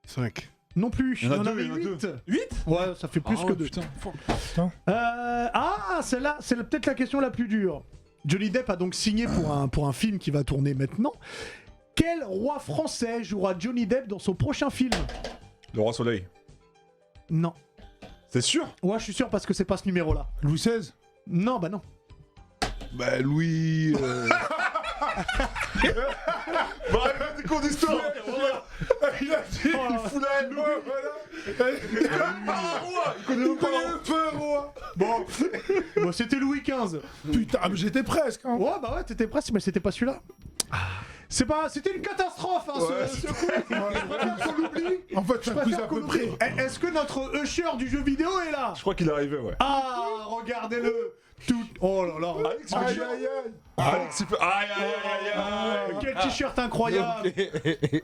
5. non plus. Il y en a deux, avait il y en a 8. deux. 8? Ouais, ça fait plus que 2. Putain. Celle-là, c'est peut-être la question la plus dure. Johnny Depp a donc signé pour un film qui va tourner maintenant. Quel roi français jouera Johnny Depp dans son prochain film? Le Roi Soleil. Non. C'est sûr? Ouais, je suis sûr parce que c'est pas ce numéro-là. Louis XVI. Non, bah non. Bah, Louis. Bah, c'est con d'histoire. Il a dit. Oh, Il fout la haine. Il connaît le feu, roi. Bon, c'était Louis XV. Putain, mais j'étais presque. Hein. Ouais, bah ouais, t'étais presque, mais c'était pas celui-là. C'était une catastrophe, hein, ce quiz. Je préfère qu'on l'oublie. En fait, c'est un quiz préfère à qu'on peu près. l'oublie. Est-ce que notre usher du jeu vidéo est là? Je crois qu'il est arrivé, ouais. Ah, regardez-le. Tout... Oh là là. Alex, il fait Aïe, du- aïe, aïe. Alex, il fait. Aïe, aïe, aïe, aïe. Quel t-shirt incroyable.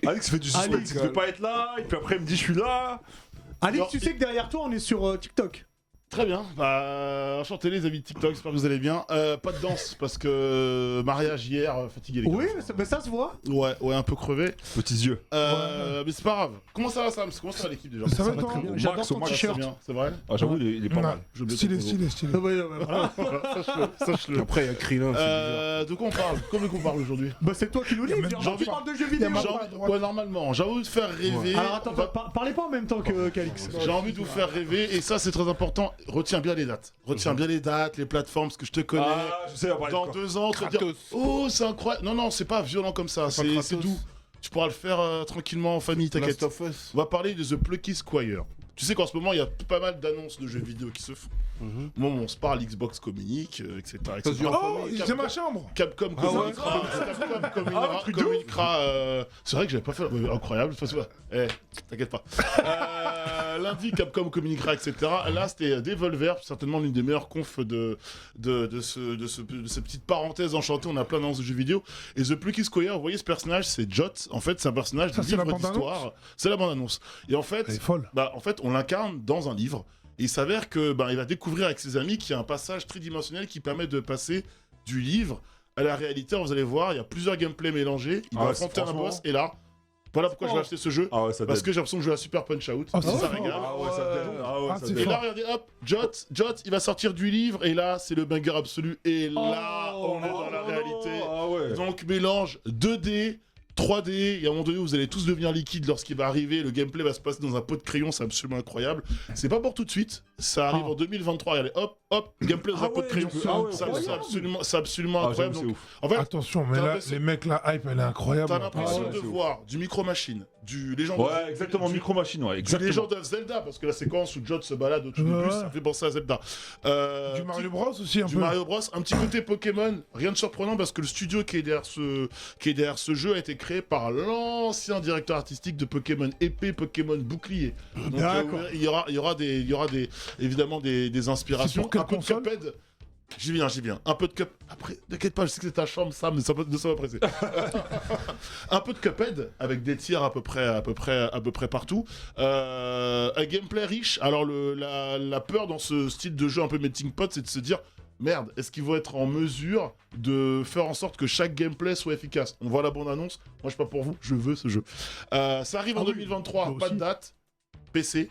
Alex, il fait du suspense. Alex. Il veut pas être là, et puis après, il me dit, je suis là. Alix, tu sais que derrière toi, on est sur TikTok. Très bien, enchanté les amis de TikTok, j'espère que vous allez bien. Pas de danse parce que mariage hier, fatigué les gars. Oui, mais ça se voit. Ouais, un peu crevé. Petits yeux. Mais c'est pas grave. Comment ça va Sam? Comment ça va l'équipe déjà? Ça va, va toi très bien. Au J'adore max, ton au max, t-shirt. C'est bien, c'est vrai. Ah, j'avoue, il est pas mal. Je le Stylé, ton stylé, stylé. Ouais, voilà. Sache-le. Après, il y a Krillin. De quoi on parle? Comment qu'on parle aujourd'hui? Bah, c'est toi qui nous dis. J'ai Tu parles de jeux vidéo. Ouais, normalement. J'ai envie de faire rêver. Alors attends, parlez pas en même temps qu'Alix. J'ai envie de vous faire rêver et ça c'est très important. Retiens bien les dates. Retiens bien les dates, les plateformes, parce que je te connais. Ah, je sais, on va parler de Dans quoi. 2 ans, tu vas dire oh c'est incroyable. Non, c'est pas violent comme ça. C'est doux. Tu pourras le faire tranquillement en famille, t'inquiète. Last of Us. On va parler de The Plucky Squire. Tu sais qu'en ce moment, il y a pas mal d'annonces de jeux vidéo qui se font. Au moment où on se parle, Xbox communique, etc. Ça se dit en Oh, famille. c'est ma chambre. Capcom communiquera. Capcom communiquera. C'est vrai que j'avais pas fait. Incroyable. T'inquiète pas. lundi, Capcom communiquera, etc. Là, c'était Devolver, certainement l'une des meilleures confs de cette petite parenthèse enchantée. On a plein d'annonces de jeux vidéo. Et The Plucky Squire, vous voyez ce personnage, c'est Jot. En fait, c'est un personnage de livre d'histoire. C'est la bande-annonce. Et en fait, Elle est folle. en fait, on l'incarne dans un livre. Et il s'avère que il va découvrir avec ses amis qu'il y a un passage tridimensionnel qui permet de passer du livre à la réalité. Vous allez voir, il y a plusieurs gameplays mélangés. Il va affronter un boss. Et là, voilà pourquoi je vais acheter ce jeu. Parce que j'ai l'impression de jouer à Super Punch-Out. Ça régale. Et là, regardez, hop, Jot, il va sortir du livre. Et là, c'est le banger absolu. Et là, on est dans la réalité. Donc, mélange 2D. 3D, et à un moment donné, vous allez tous devenir liquide lorsqu'il va arriver. Le gameplay va se passer dans un pot de crayon, c'est absolument incroyable. C'est pas pour tout de suite, ça arrive en 2023. Regardez, hop, gameplay dans un pot de crayon. C'est absolument incroyable. Donc, en fait, attention, mais là, les mecs, la hype, elle est incroyable. T'as l'impression de voir du Micro Machine, du Legend of Ouais, exactement, Micro Machine, ouais, exactement. Du Legend of Zelda, parce que la séquence où Jot se balade au-dessus du bus, ça fait penser à Zelda. Du Mario Bros aussi, un peu. Du Mario Bros, un petit côté Pokémon, rien de surprenant parce que le studio qui est derrière ce jeu a été créé par l'ancien directeur artistique de Pokémon épée, Pokémon bouclier. Donc il y aura évidemment des inspirations. C'est pour un peu de console Cuphead. J'y viens. Un peu de Cuphead. Après, t'inquiète pas, je sais que c'est ta chambre, Sam, mais ça va presser. Un peu de Cuphead avec des tirs à peu près partout. Un gameplay riche. Alors la peur dans ce style de jeu un peu melting pot, c'est de se dire. Merde, est-ce qu'ils vont être en mesure de faire en sorte que chaque gameplay soit efficace? On voit la bande-annonce. Moi, je sais pas pour vous, je veux ce jeu. Ça arrive en 2023, pas de date. PC,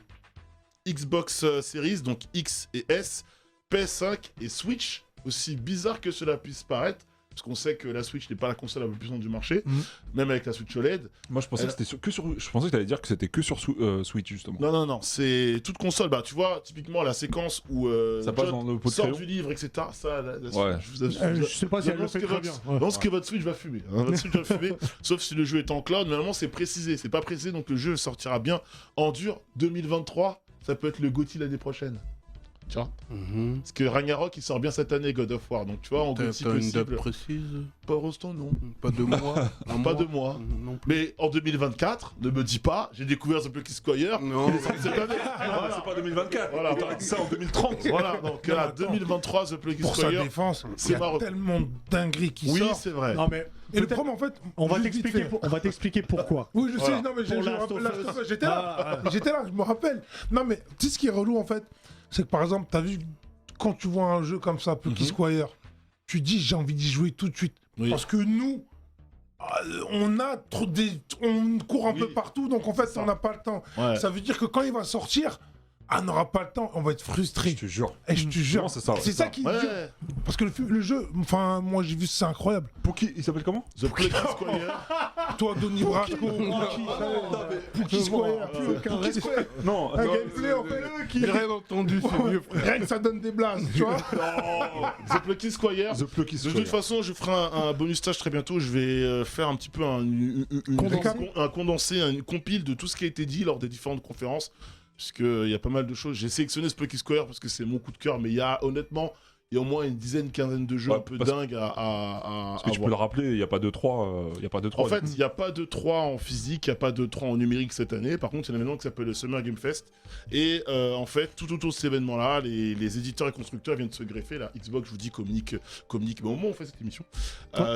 Xbox Series, donc X et S, PS5 et Switch. Aussi bizarre que cela puisse paraître, parce qu'on sait que la Switch n'est pas la console la plus puissante du marché, même avec la Switch OLED. Moi, je pensais que c'était je pensais que t'allais dire que c'était que sur Switch, justement. Non, c'est toute console. Tu vois, typiquement, la séquence où ça passe dans le pot de sort crayon du livre, etc. Ça, je sais pas si elle le fait très bien. Je pense que votre Switch va fumer. Votre Switch va fumer, sauf si le jeu est en cloud. Normalement, c'est précisé. C'est pas précisé, donc le jeu sortira bien en dur 2023. Ça peut être le GOTY l'année prochaine. Tu vois Parce que Ragnarok il sort bien cette année, God of War, donc tu vois en GOTY T'as une possible. date précise? Pas Roston, non. Pas de mois? Pas de mois. Non plus. Mais en 2024, ne me dis pas, j'ai découvert The Plucky Squire. Non. Il est sorti cette année. Voilà, c'est pas 2024. Voilà, T'aurais dit ça en 2030. Voilà, donc là, 2023, The Plucky Pour sa Squire. défense, c'est il y a marrant. tellement de dingueries qui Oui, sortent. c'est vrai. Non, mais Et le peut-être- problème, en fait, on va juste vite t'expliquer fait. pourquoi. Oui, je Voilà. sais, non, mais Pour Last of Us. j'étais là. J'étais là, je me rappelle. Non, mais tu sais ce qui est relou, en fait, c'est que par exemple, t'as vu, quand tu vois un jeu comme ça, Plucky Squire, tu dis j'ai envie d'y jouer tout de suite. Oui. Parce que nous, on court un peu partout, donc en fait, on n'a pas le temps. Ouais. Ça veut dire que quand il va sortir, on n'aura pas le temps, on va être frustré. Je te jure. Et je te jure, Non, c'est ça, ouais. c'est ça qui est dur. Ouais. Parce que le jeu, enfin, moi j'ai vu, c'est incroyable. Pookie, il s'appelle comment? The Plucky Squire. Toi, Donny Brasco, Plucky Squire, Non, un gameplay en fait. J'ai rien entendu, c'est mieux, frère. Rien que ça donne des blagues, tu vois. The Plucky Squire. The Plucky De Squire. toute façon, je ferai un bonus stage très bientôt. Je vais faire un petit peu un condensé, une compile de tout ce qui a été dit lors des différentes conférences. Puisqu'il y a pas mal de choses. J'ai sélectionné ce Plucky Squire parce que c'est mon coup de cœur. Mais il y a honnêtement, il y a au moins une dizaine, quinzaine de jeux Ouais, un peu parce- dingues à Parce que tu peux le voir. rappeler, il n'y a pas de 3. En fait, il n'y a pas de 3 en physique, il n'y a pas de 3 en numérique cette année. Par contre, il y a un événement qui s'appelle le Summer Game Fest. Et en fait, tout autour de cet événement-là, les éditeurs et constructeurs viennent de se greffer. La Xbox, je vous dis, communique mais au moment où on fait cette émission.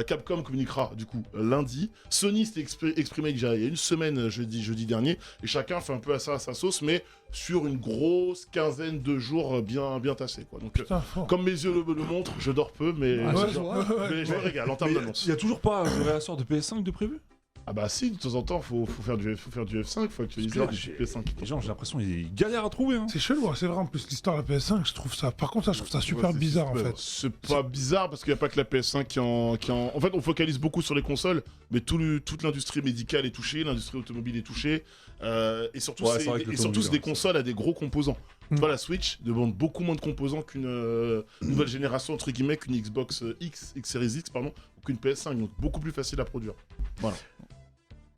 Capcom communiquera, du coup, lundi. Sony s'était exprimé déjà il y a une semaine, jeudi dernier. Et chacun fait un peu à sa sauce, mais sur une grosse quinzaine de jours bien tassés, quoi. Donc, Putain, fort. comme mes yeux le montrent, je dors peu, mais, mais je me régale en termes Il d'annonce. n'y a toujours pas de réassort de PS5 de prévu? Ah bah si, de temps en temps, faut faire du F5, faut actualiser Parce que du là, PS5. Les gens, j'ai l'impression qu'ils galèrent à trouver. Hein. C'est chelou, hein, c'est vrai, en plus, l'histoire de la PS5, je trouve ça. Par contre, ça, je trouve ça super bizarre, en fait. C'est pas bizarre parce qu'il n'y a pas que la PS5 qui en... En fait, on focalise beaucoup sur les consoles, mais toute l'industrie médicale est touchée, l'industrie automobile est touchée, et surtout, Ouais, c'est vrai que l'automobile, c'est des hein, consoles à des gros composants. Tu vois, la Switch demande beaucoup moins de composants qu'une nouvelle génération, entre guillemets, qu'une Xbox X Series X, pardon, ou qu'une PS5, donc beaucoup plus facile à produire. Voilà.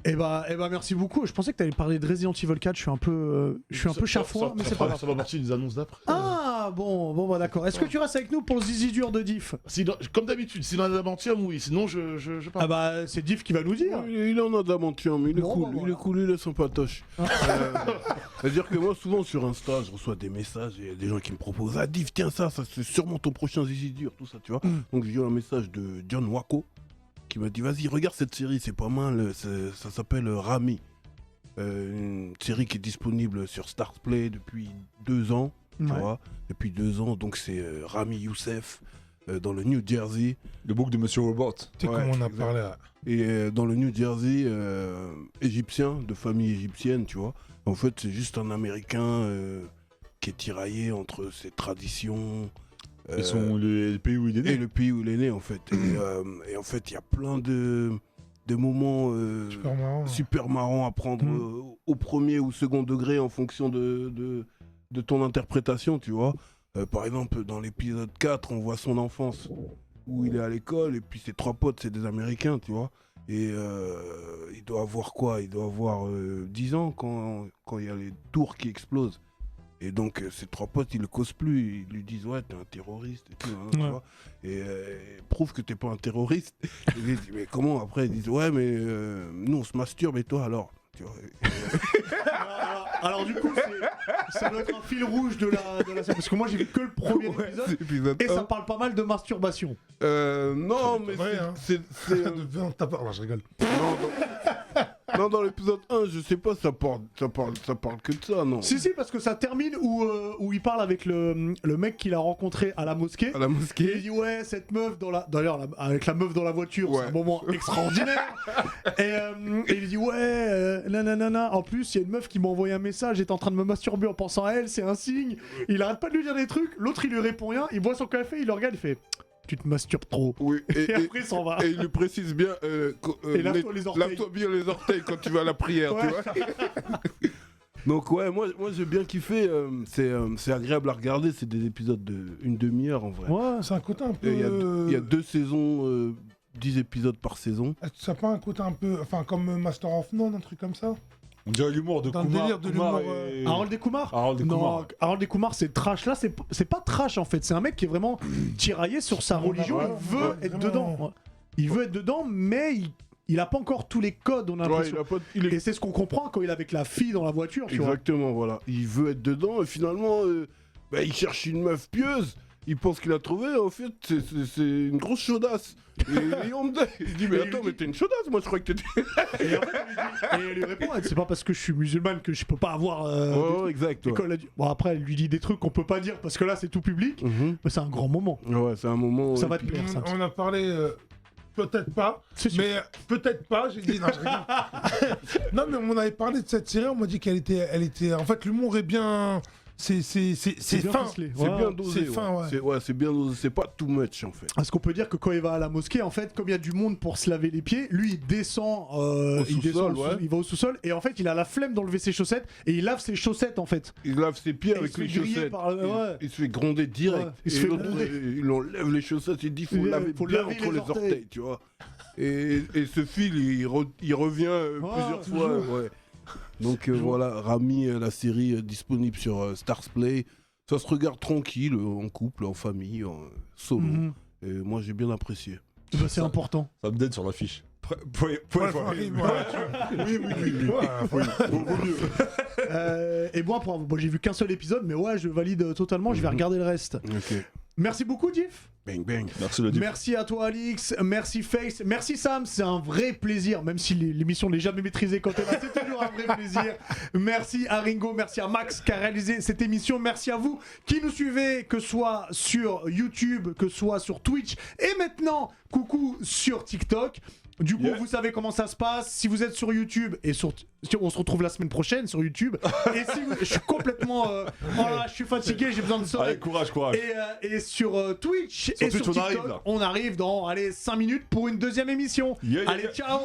Eh bah, merci beaucoup. Je pensais que t'allais parler de Resident Evil 4. Je suis un peu chafouin, mais c'est pas grave. Ça va partir des annonces d'après. Ah bon, bah d'accord. Est-ce que tu restes avec nous pour le zizi dur de Diff? Comme d'habitude, si dans l'aventure, oui. Sinon, je pars. Ah bah, c'est Diff qui va nous dire. Il en a de l'aventure, mais il est Bon, cool, bah, il voilà. est cool, il est sympatoche. C'est-à-dire que moi, souvent sur Insta, je reçois des messages et il y a des gens qui me proposent Ah, Div, tiens, ça c'est sûrement ton prochain zizi dur, tout ça, tu vois. Donc j'ai eu un message de John Wako qui m'a dit Vas-y, regarde cette série, c'est pas mal, ça s'appelle Rami. Une série qui est disponible sur Stars Play depuis 2 ans, tu Ouais. vois. Depuis 2 ans, donc c'est Rami Youssef dans le New Jersey. Le book de Monsieur Robot. Tu sais Ouais, comment on a exact. parlé là. Et dans le New Jersey, égyptien, de famille égyptienne, tu vois. En fait, c'est juste un Américain qui est tiraillé entre ses traditions Ils sont les pays où il est et né. le pays où il est né, en fait. Et en fait, il y a plein de moments Super marrant. super marrants à prendre au premier ou second degré en fonction de ton interprétation, tu vois. Par exemple, dans l'épisode 4, on voit son enfance, où il est à l'école, et puis ses 3 potes, c'est des Américains, tu vois. Et il doit avoir quoi? Il doit avoir 10 ans quand il y a les tours qui explosent. Et donc ses 3 potes, ils le causent plus, ils lui disent ouais, t'es un terroriste et tout, hein, tu Ouais. vois. Et prouve que t'es pas un terroriste. Et il dit mais comment? Après ils disent ouais mais nous on se masturbe et toi alors, tu vois. Alors du coup, ça doit être un fil rouge de la série. Parce que moi, j'ai vu que le premier Ouais, épisode. c'est épisode Et ça 1. parle pas mal de masturbation. Non mais vrai, hein. c'est Non, je rigole. non, dans l'épisode 1, je sais pas, ça parle que de ça, non. Si, parce que ça termine où il parle avec le mec qu'il a rencontré à la mosquée. À la Et il mosquée. dit ouais, cette meuf d'ailleurs avec la meuf dans la voiture, Ouais. c'est un moment extraordinaire. et il dit ouais, nanana. En plus, il y a une meuf qui m'a envoyé un message, j'étais en train de me masturber en pensant à elle, c'est un signe. Il arrête pas de lui dire des trucs, l'autre il lui répond rien, il boit son café, il le regarde, il fait tu te masturbes trop. Oui, Et après il s'en va. et il lui précise bien. Et lave-toi les orteils. Lave-toi bien les orteils quand tu vas à la prière, tu Ouais. vois. Donc, ouais, moi j'ai bien kiffé. C'est agréable à regarder. C'est des épisodes de 1 demi-heure en vrai. Ouais. C'est un côté un peu. Et il y a 2 saisons, 10 épisodes par saison. Ça n'a pas un côté un peu. Enfin, comme Master of None, un truc comme ça? On dirait l'humour de Dans le Kumar. délire de Kumar l'humour, et- Harold et Kumar Harold et Non, Kumar. Harold et Kumar c'est trash. Là, c'est pas trash en fait. C'est un mec qui est vraiment tiraillé sur sa religion. ouais, Il veut ouais, être vraiment. dedans. Ouais. Il veut être dedans, mais il a pas encore tous les codes, on a Ouais, l'impression. il est Et c'est ce qu'on comprend quand il est avec la fille dans la voiture, tu vois. Exactement, voilà. Il veut être dedans et finalement, il cherche une meuf pieuse. Il pense qu'il a trouvé, en fait, c'est une grosse chaudasse. Et on me dit, il dit, mais Et il attends, lui mais dit- t'es une chaudasse, moi je crois que t'étais. Et en fait, elle lui répond, c'est pas parce que je suis musulmane que je peux pas avoir. Ouais, exact. Ouais. l'école. Bon, après, elle lui dit des trucs qu'on peut pas dire parce que là, c'est tout public. Mhm. Mais c'est un grand moment. Ouais, c'est un moment. Ça et va te puis- plaire, ça. On a parlé. Peut-être pas, C'est sûr. mais peut-être pas, j'ai dit non, je rigole. Non, mais on avait parlé de cette série, on m'a dit qu'elle était. En fait, l'humour est bien. C'est bien fin. ficelé. C'est Ouais. bien dosé. c'est fin, ouais. C'est bien dosé. C'est pas too much en fait. Parce qu'on peut dire que quand il va à la mosquée, en fait, comme il y a du monde pour se laver les pieds, lui il descend, il, sous-sol, ouais. il va au sous-sol et en fait il a la flemme d'enlever ses chaussettes et il lave ses chaussettes en fait. Il lave ses pieds Et avec il se les fait griller chaussettes. par- ouais. Il se fait gronder direct. Ouais, il se Et fait l'autre, gronder. il enlève les chaussettes. Il dit faut Il laver faut bien laver entre les les orteils, tu vois. Et ce fil, il revient plusieurs fois. toujours. Ouais. Donc voilà, Rami, la série disponible sur Stars Play. Ça se regarde tranquille, en couple, en famille, en solo. Mhm. Et moi, j'ai bien apprécié. Bah, c'est important. Ça me donne sur l'affiche. Ouais, Et moi, bon, j'ai vu qu'un seul épisode, mais ouais, je valide totalement. Je vais regarder le reste. Ok. Merci beaucoup, Diff. Bang bang. Merci le dire. Merci à toi, Alix. Merci, Face. Merci, Sam. C'est un vrai plaisir, même si l'émission n'est jamais maîtrisée quand elle est là. C'est toujours un vrai plaisir. Merci à Ringo. Merci à Max qui a réalisé cette émission. Merci à vous qui nous suivez, que ce soit sur YouTube, que ce soit sur Twitch. Et maintenant, coucou sur TikTok. Du coup, Yeah. vous savez comment ça se passe. Si vous êtes sur YouTube et on se retrouve la semaine prochaine sur YouTube. Et si je suis complètement, je suis fatigué, j'ai besoin de sommeil. Allez, courage. Et sur Twitch Sur et sur Twitch, TikTok, on arrive, là. on arrive dans 5 minutes pour une deuxième émission. Yeah, yeah, Allez, yeah. ciao.